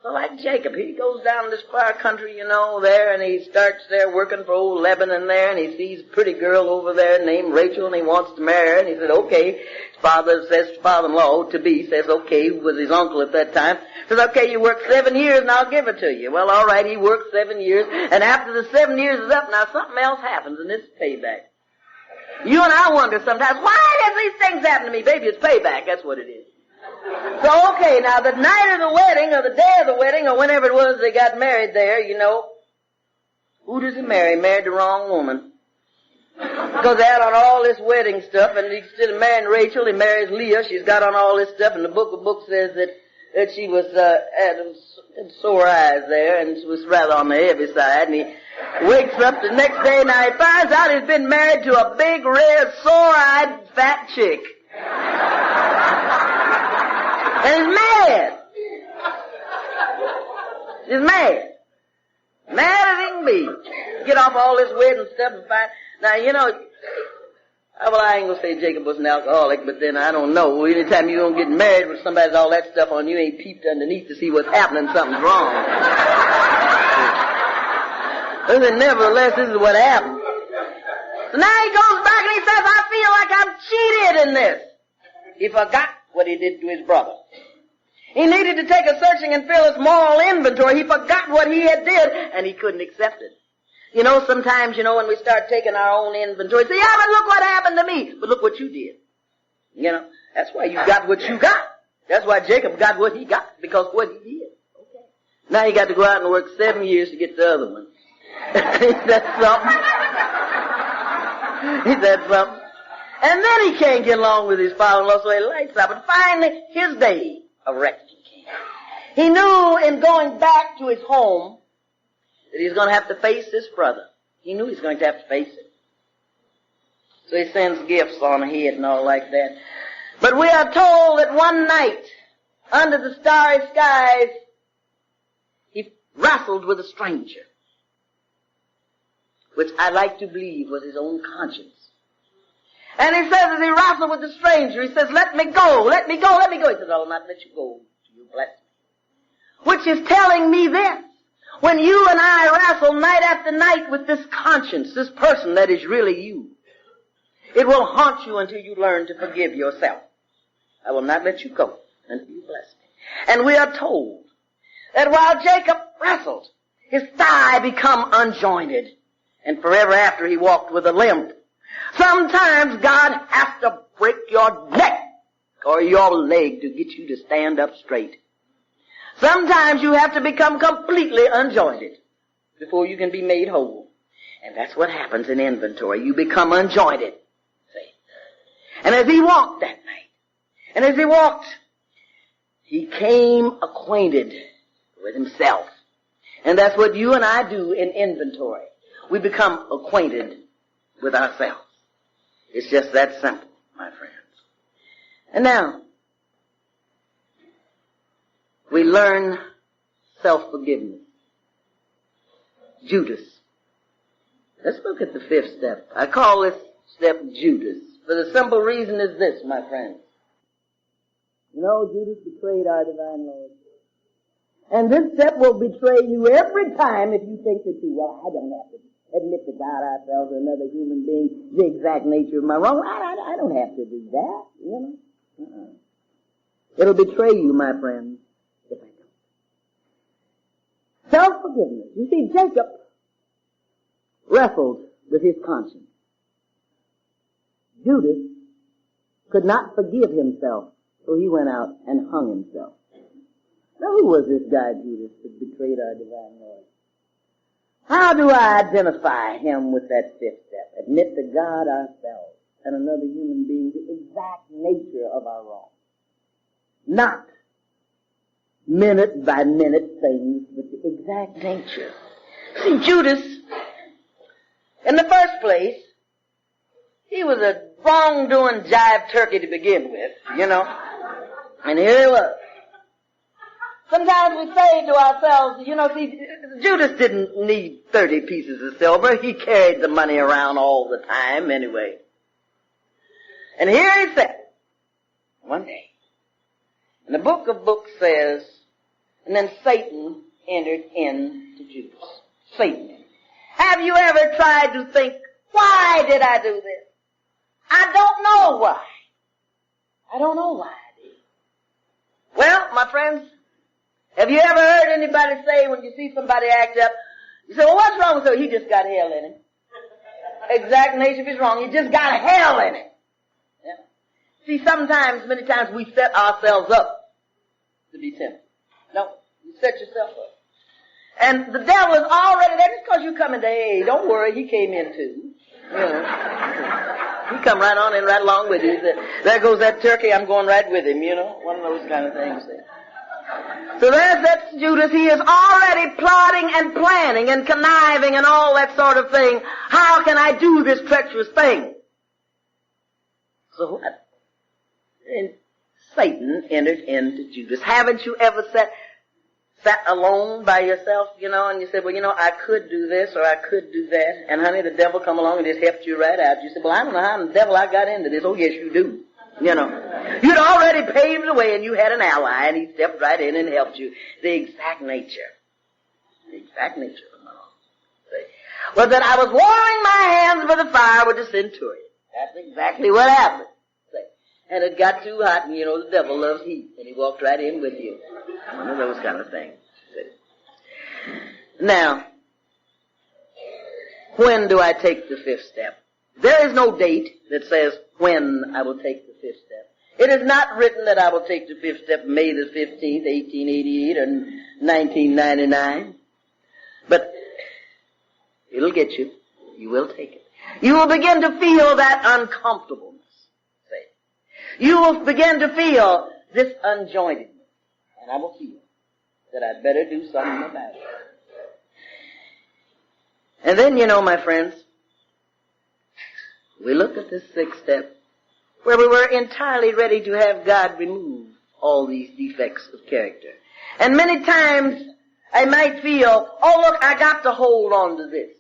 So like Jacob, he goes down this far country, you know, there, and he starts there working for old Lebanon there, and he sees a pretty girl over there named Rachel, and he wants to marry her, and he said, okay. His father-in-law, to be, says, okay, with his uncle at that time, says, okay, you work 7 years, and I'll give it to you. Well, all right, he worked 7 years, and after the 7 years is up, now something else happens, and it's payback. You and I wonder sometimes, why does these things happen to me? Baby, it's payback, that's what it is. So, okay, now the night of the wedding, or the day of the wedding, or whenever it was they got married there, you know, who does he marry? He married the wrong woman. Because they had on all this wedding stuff, and instead of marrying Rachel, he marries Leah. She's got on all this stuff, and the book of books says that she was, had sore eyes there, and she was rather on the heavy side, and he wakes up the next day, now he finds out he's been married to a big, red, sore-eyed, fat chick. And he's mad. He's mad. Mad as he can be. Get off all this wedding stuff and find. Now, you know, Well, I ain't gonna say Jacob was an alcoholic, but then I don't know. Anytime you don't get married with somebody with all that stuff on, you ain't peeped underneath to see what's happening, something's wrong. But then nevertheless, this is what happened. So now he goes back and he says, I feel like I'm cheated in this. He forgot what he did to his brother. He needed to take a searching and fearless moral inventory. He forgot what he had did, and he couldn't accept it. You know, sometimes, when we start taking our own inventory, say, yeah, but look what happened to me. But look what you did. That's why you got what you got. That's why Jacob got what he got, because what he did. Okay. Now he got to go out and work 7 years to get the other one. Ain't that something? Ain't that something? And then he can't get along with his father-in-law, so he lights up. And finally, his day of rescue came. He knew in going back to his home that he's going to have to face this brother. He knew he was going to have to face it. So he sends gifts on ahead and all like that. But we are told that one night, under the starry skies, he wrestled with a stranger, which I like to believe was his own conscience. And he says as he wrestled with the stranger, he says, let me go, let me go, let me go. He says, I'll not let you go till you bless me. Which is telling me this. When you and I wrestle night after night with this conscience, this person that is really you, it will haunt you until you learn to forgive yourself. I will not let you go until you bless me. And we are told that while Jacob wrestled, his thigh become unjointed, and forever after he walked with a limp. Sometimes God has to break your neck or your leg to get you to stand up straight. Sometimes you have to become completely unjointed before you can be made whole. And that's what happens in inventory. You become unjointed. See? And as he walked that night, and as he walked, he came acquainted with himself. And that's what you and I do in inventory. We become acquainted with ourselves. It's just that simple, my friends. And now, we learn self-forgiveness. Judas. Let's look at the 5th step. I call this step Judas. For the simple reason is this, my friends. Judas betrayed our divine Lord. And this step will betray you every time if you think that I don't have to admit to God ourselves or another human being the exact nature of my wrong. I don't have to do that, It'll betray you, my friends, if I don't. Self-forgiveness. You see, Jacob wrestled with his conscience. Judas could not forgive himself, so he went out and hung himself. Now, who was this guy, Judas, that betrayed our divine Lord? How do I identify him with that 5th step? Admit to God ourselves and another human being the exact nature of our wrong. Not minute by minute things, but the exact nature. See, Judas, in the first place, he was a wrongdoing jive turkey to begin with, And here he was. Sometimes we say to ourselves, see, Judas didn't need 30 pieces of silver. He carried the money around all the time anyway. And here he said, one day, and the book of books says, and then Satan entered into Judas. Satan. Have you ever tried to think, why did I do this? I don't know why. I don't know why I did. Well, my friends, have you ever heard anybody say when you see somebody act up, you say, well, what's wrong with him? He just got hell in him. Exact nature of his wrong. He just got hell in him. Yeah. See, many times we set ourselves up to be tempted. No, you set yourself up. And the devil is already there. Just because you come into AA, don't worry, he came in too. He come right on in right along with you. He said, there goes that turkey, I'm going right with him, one of those kind of things. So that's Judas. He is already plotting and planning and conniving and all that sort of thing. How can I do this treacherous thing? So what? And Satan entered into Judas. Haven't you ever sat alone by yourself, and you said, well, I could do this or I could do that. And honey, the devil come along and just helped you right out. You said, well, I don't know how the devil I got into this. Oh, yes, you do. You'd already paved the way and you had an ally and he stepped right in and helped you. The exact nature of the law. Was that I was warming my hands by the fire with the centurion. That's exactly what happened. And it got too hot, and the devil loves heat, and he walked right in with you. One of those kind of things. Now, when do I take the fifth step? There is no date that says when I will take the fifth step. It is not written that I will take the fifth step May the 15th, 1888, or 1999. But it'll get you. You will take it. You will begin to feel that uncomfortableness. You will begin to feel this unjointedness. And I will feel that I'd better do something about it. And then, my friends, we looked at this sixth step where we were entirely ready to have God remove all these defects of character. And many times I might feel, oh look, I got to hold on to this.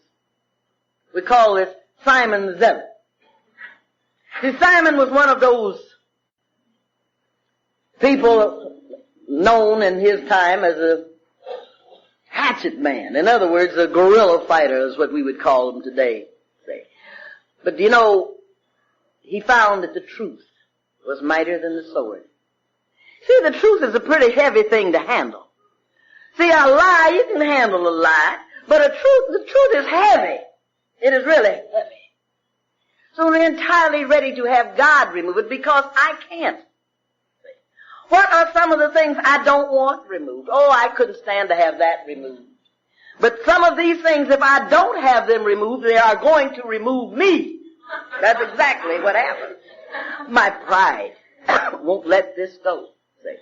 We call this Simon the Zealot. See, Simon was one of those people known in his time as a hatchet man. In other words, a guerrilla fighter is what we would call him today. But he found that the truth was mightier than the sword. See, the truth is a pretty heavy thing to handle. See, a lie, you can handle a lie, but the truth is heavy. It is really heavy. So we're entirely ready to have God remove it because I can't. What are some of the things I don't want removed? Oh, I couldn't stand to have that removed. But some of these things, if I don't have them removed, they are going to remove me. That's exactly what happens. My pride won't let this go. See?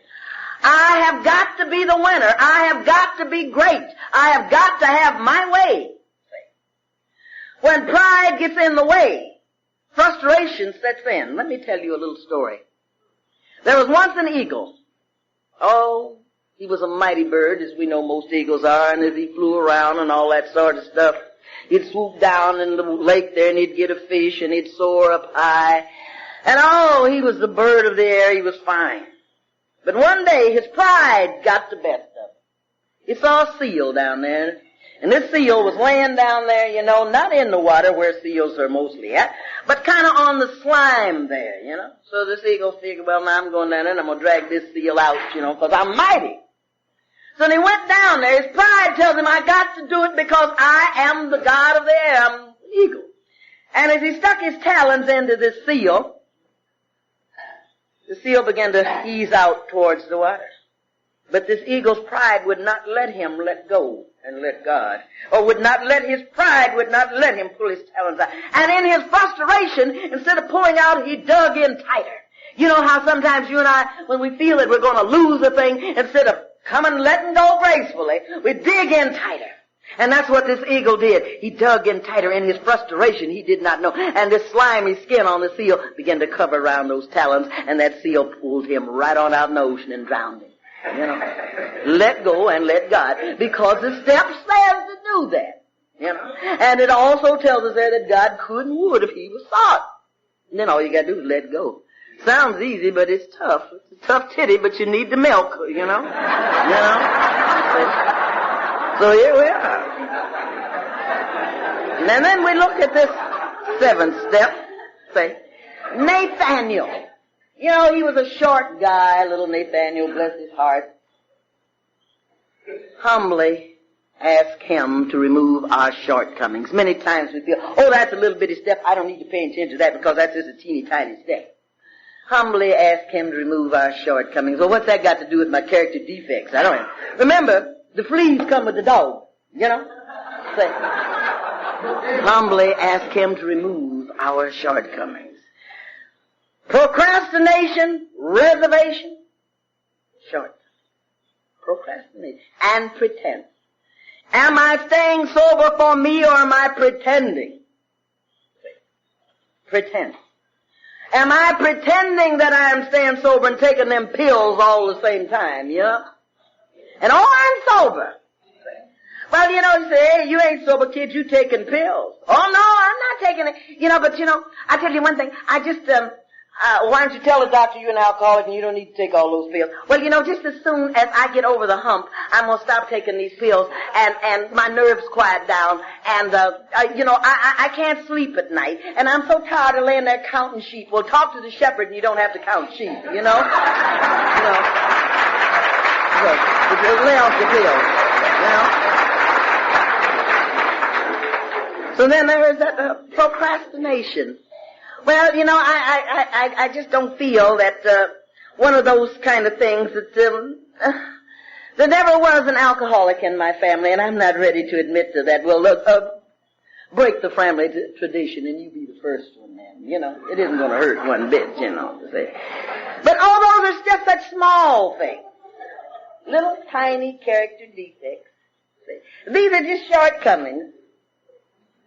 I have got to be the winner. I have got to be great. I have got to have my way. See? When pride gets in the way, frustration sets in. Let me tell you a little story. There was once an eagle. Oh, he was a mighty bird, as we know most eagles are, and as he flew around and all that sort of stuff, he'd swoop down in the lake there and he'd get a fish and he'd soar up high. And oh, he was the bird of the air, he was fine. But one day his pride got the best of him. He saw a seal down there, and this seal was laying down there, not in the water where seals are mostly at, but kind of on the slime there, So this eagle figured, well, now I'm going down there and I'm going to drag this seal out, because I'm mighty. So he went down there. His pride tells him, I got to do it because I am the god of the air. I'm an eagle. And as he stuck his talons into this seal, the seal began to ease out towards the water. But this eagle's pride would not let him let go and let God. Or would not let him pull his talons out. And in his frustration, instead of pulling out, he dug in tighter. You know how sometimes you and I, when we feel that we're going to lose a thing, instead of coming and letting go gracefully, we dig in tighter. And that's what this eagle did. He dug in tighter. In his frustration, he did not know. And this slimy skin on the seal began to cover around those talons, and that seal pulled him right on out in the ocean and drowned him. Let go and let God, because the step says to do that. And it also tells us there that God could and would if he was sought. And then all you got to do is let go. Sounds easy, but it's tough. It's a tough titty, but you need the milk, So here we are. And then we look at this seventh step. Say, Nathaniel. He was a short guy, little Nathaniel, bless his heart. Humbly ask him to remove our shortcomings. Many times we feel, oh, that's a little bitty step. I don't need to pay attention to that because that's just a teeny tiny step. Humbly ask him to remove our shortcomings. Well, what's that got to do with my character defects? I don't know. Remember, the fleas come with the dog, Say, humbly ask him to remove our shortcomings. Procrastination, reservation, procrastination, and pretense. Am I staying sober for me or am I pretending? Pretense. Am I pretending that I am staying sober and taking them pills all the same time, And I'm sober. Well, you know, you say, hey, you ain't sober, kid, you taking pills. Oh, no, I'm not taking it. You know, but you know, I tell you one thing, I just, why don't you tell the doctor you're an alcoholic and you don't need to take all those pills? Well, you know, just as soon as I get over the hump, I'm gonna stop taking these pills and my nerves quiet down and, you know, I can't sleep at night and I'm so tired of laying there counting sheep. Well, talk to the shepherd and you don't have to count sheep, you know? You know? Just lay off the pills, you know? So then there is that procrastination. Well, you know, I just don't feel that one of those kind of things that there never was an alcoholic in my family, and I'm not ready to admit to that. Well, break the family tradition, and you be the first one, man. You know, it isn't going to hurt one bit, you know, to say. But all those are just such small things, little tiny character defects. These are just shortcomings.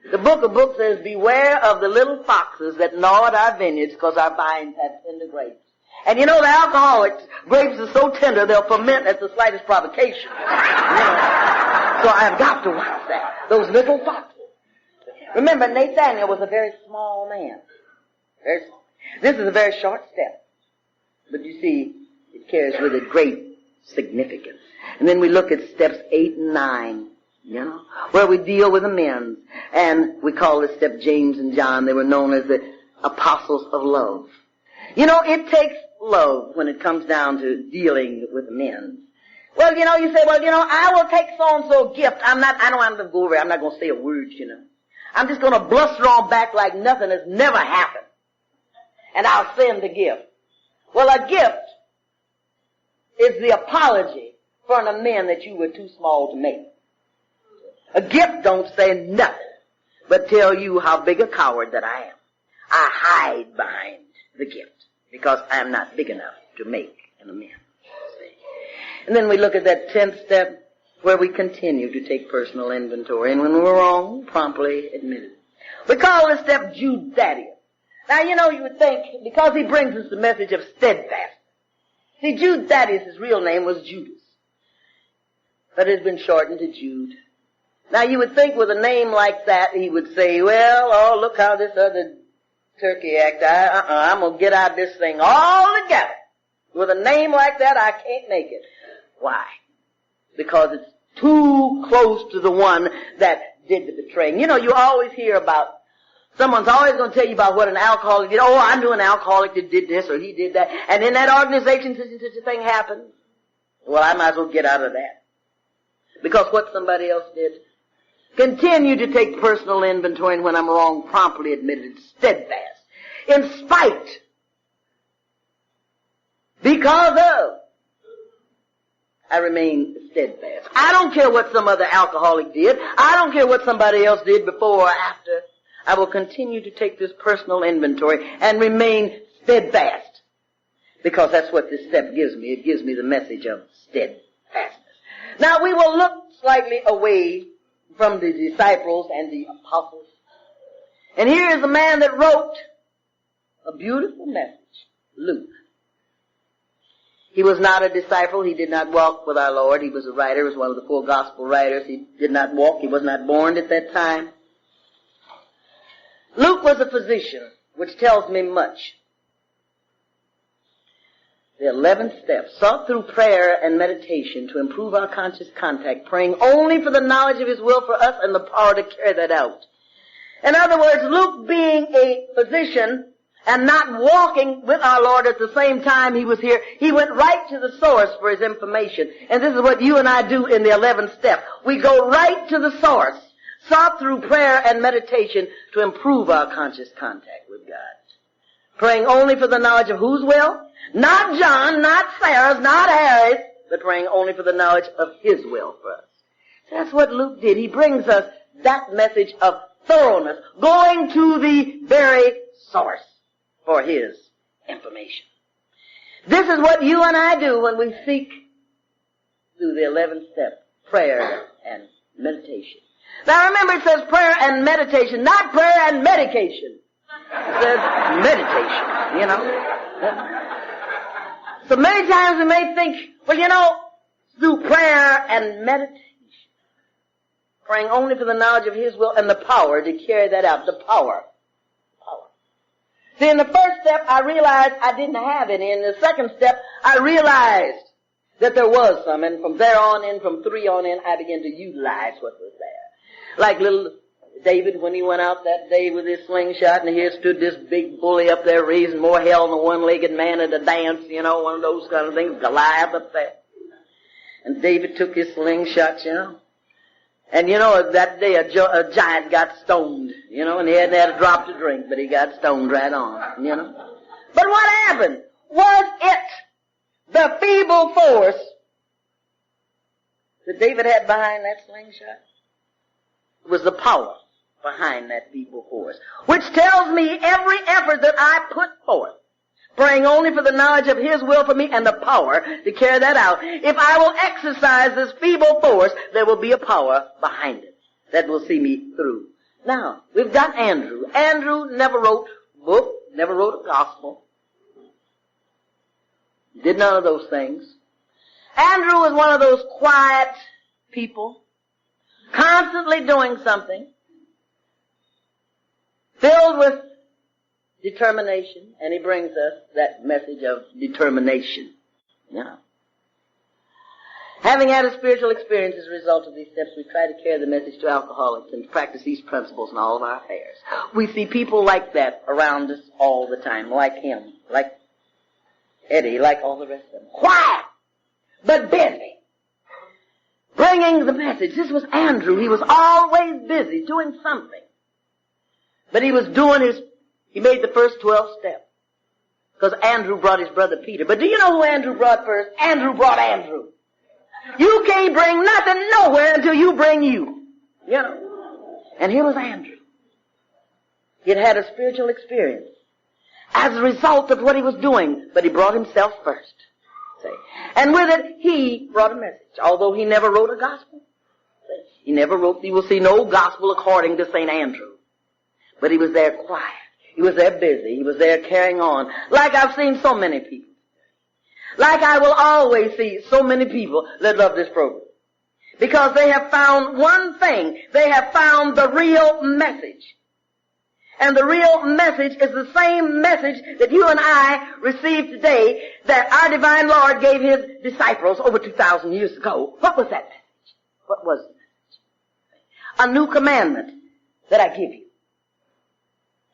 The book of books says, beware of the little foxes that gnaw at our vineyards because our vines have tender grapes. And you know, the alcoholics, grapes are so tender they'll ferment at the slightest provocation. You know? So I've got to watch that. Those little foxes. Remember, Nathaniel was a very small man. Very small. This is a very short step. But you see, it carries with it great significance. And then we look at steps 8 and 9. You know, where we deal with amends. And we call this step James and John. They were known as the apostles of love. You know, it takes love when it comes down to dealing with amends. Well, you know, you say, well, you know, I will take so-and-so gift. I'm not going to go over it. I'm not going to say a word, you know. I'm just going to bluster on back like nothing has never happened. And I'll send the gift. Well, a gift is the apology for an amend that you were too small to make. A gift don't say nothing, but tell you how big a coward that I am. I hide behind the gift because I'm not big enough to make an amends. And then we look at that 10th step where we continue to take personal inventory. And when we're wrong, promptly admit it. We call this step Judaism. Now, you know, you would think, because he brings us the message of steadfast. See, Jude Thaddeus, his real name was Judas. But it's been shortened to Jude. Now, you would think with a name like that, he would say, well, oh, look how this other turkey act, I'm going to get out this thing all together. With a name like that, I can't make it. Why? Because it's too close to the one that did the betraying. You know, you always hear about, someone's always going to tell you about what an alcoholic did. Oh, I knew an alcoholic that did this or he did that. And in that organization, such and such a thing happened. Well, I might as well get out of that. Because what somebody else did. Continue to take personal inventory, and when I'm wrong, promptly admit it. Steadfast. In spite. Because of. I remain steadfast. I don't care what some other alcoholic did. I don't care what somebody else did before or after. I will continue to take this personal inventory and remain steadfast. Because that's what this step gives me. It gives me the message of steadfastness. Now we will look slightly away from the disciples and the apostles. And here is a man that wrote a beautiful message, Luke. He was not a disciple. He did not walk with our Lord. He was a writer. He was one of the 4 gospel writers. He did not walk. He was not born at that time. Luke was a physician, which tells me much. The 11th step, sought through prayer and meditation to improve our conscious contact, praying only for the knowledge of his will for us and the power to carry that out. In other words, Luke being a physician and not walking with our Lord at the same time he was here, he went right to the source for his information. And this is what you and I do in the 11th step. We go right to the source, sought through prayer and meditation to improve our conscious contact with God. Praying only for the knowledge of whose will? Not John, not Sarah's, not Harry's, but praying only for the knowledge of his will for us. That's what Luke did. He brings us that message of thoroughness, going to the very source for his information. This is what you and I do when we seek through the 11th step, prayer and meditation. Now remember, it says prayer and meditation, not prayer and medication. It says meditation, you know. So many times we may think, well, you know, through prayer and meditation. Praying only for the knowledge of His will and the power to carry that out. The power. See, in the first step, I realized I didn't have any. In the second step, I realized that there was some. And from there on in, from 3 on in, I began to utilize what was there. Like little David, when he went out that day with his slingshot, and here stood this big bully up there raising more hell than a one-legged man at a dance, you know, one of those kind of things, Goliath up there. And David took his slingshot, you know. And you know, that day a giant got stoned, you know, and he hadn't had a drop to drink, but he got stoned right on, you know. But what happened? Was it the feeble force that David had behind that slingshot? It was the power behind that feeble force, which tells me every effort that I put forth, praying only for the knowledge of His will for me and the power to carry that out. If I will exercise this feeble force, there will be a power behind it that will see me through. Now, we've got Andrew. Andrew never wrote a book, never wrote a gospel. Did none of those things. Andrew was one of those quiet people, constantly doing something, filled with determination, and he brings us that message of determination. Yeah. Having had a spiritual experience as a result of these steps, we try to carry the message to alcoholics and practice these principles in all of our affairs. We see people like that around us all the time, like him, like Eddie, like all the rest of them. Quiet, but busy, bringing the message. This was Andrew. He was always busy doing something. But he was doing he made the first 12 steps. Because Andrew brought his brother Peter. But do you know who Andrew brought first? Andrew brought Andrew. You can't bring nothing nowhere until you bring you. You know? And here was Andrew. He had had a spiritual experience as a result of what he was doing. But he brought himself first. See? And with it, he brought a message. Although he never wrote a gospel. He never wrote, you will see no gospel according to St. Andrew. But he was there quiet. He was there busy. He was there carrying on. Like I've seen so many people. Like I will always see so many people that love this program. Because they have found one thing. They have found the real message. And the real message is the same message that you and I received today that our divine Lord gave His disciples over 2,000 years ago. What was that message? What was the message? A new commandment that I give you.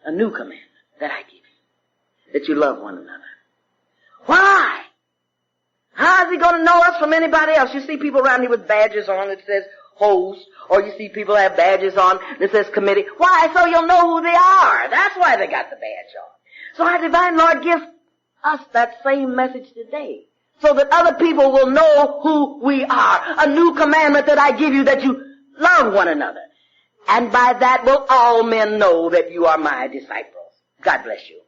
A new commandment that I give you. That you love one another. Why? How is He going to know us from anybody else? You see people around here with badges on that says host, or you see people have badges on that says committee. Why? So you'll know who they are. That's why they got the badge on. So our divine Lord gives us that same message today. So that other people will know who we are. A new commandment that I give you, that you love one another. And by that will all men know that you are my disciples. God bless you.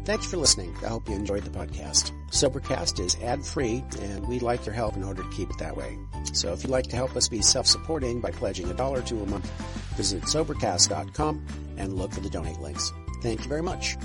Thanks for listening. I hope you enjoyed the podcast. Sobercast is ad-free, and we'd like your help in order to keep it that way. So if you'd like to help us be self-supporting by pledging $1 or $2 a month, visit Sobercast.com and look for the donate links. Thank you very much.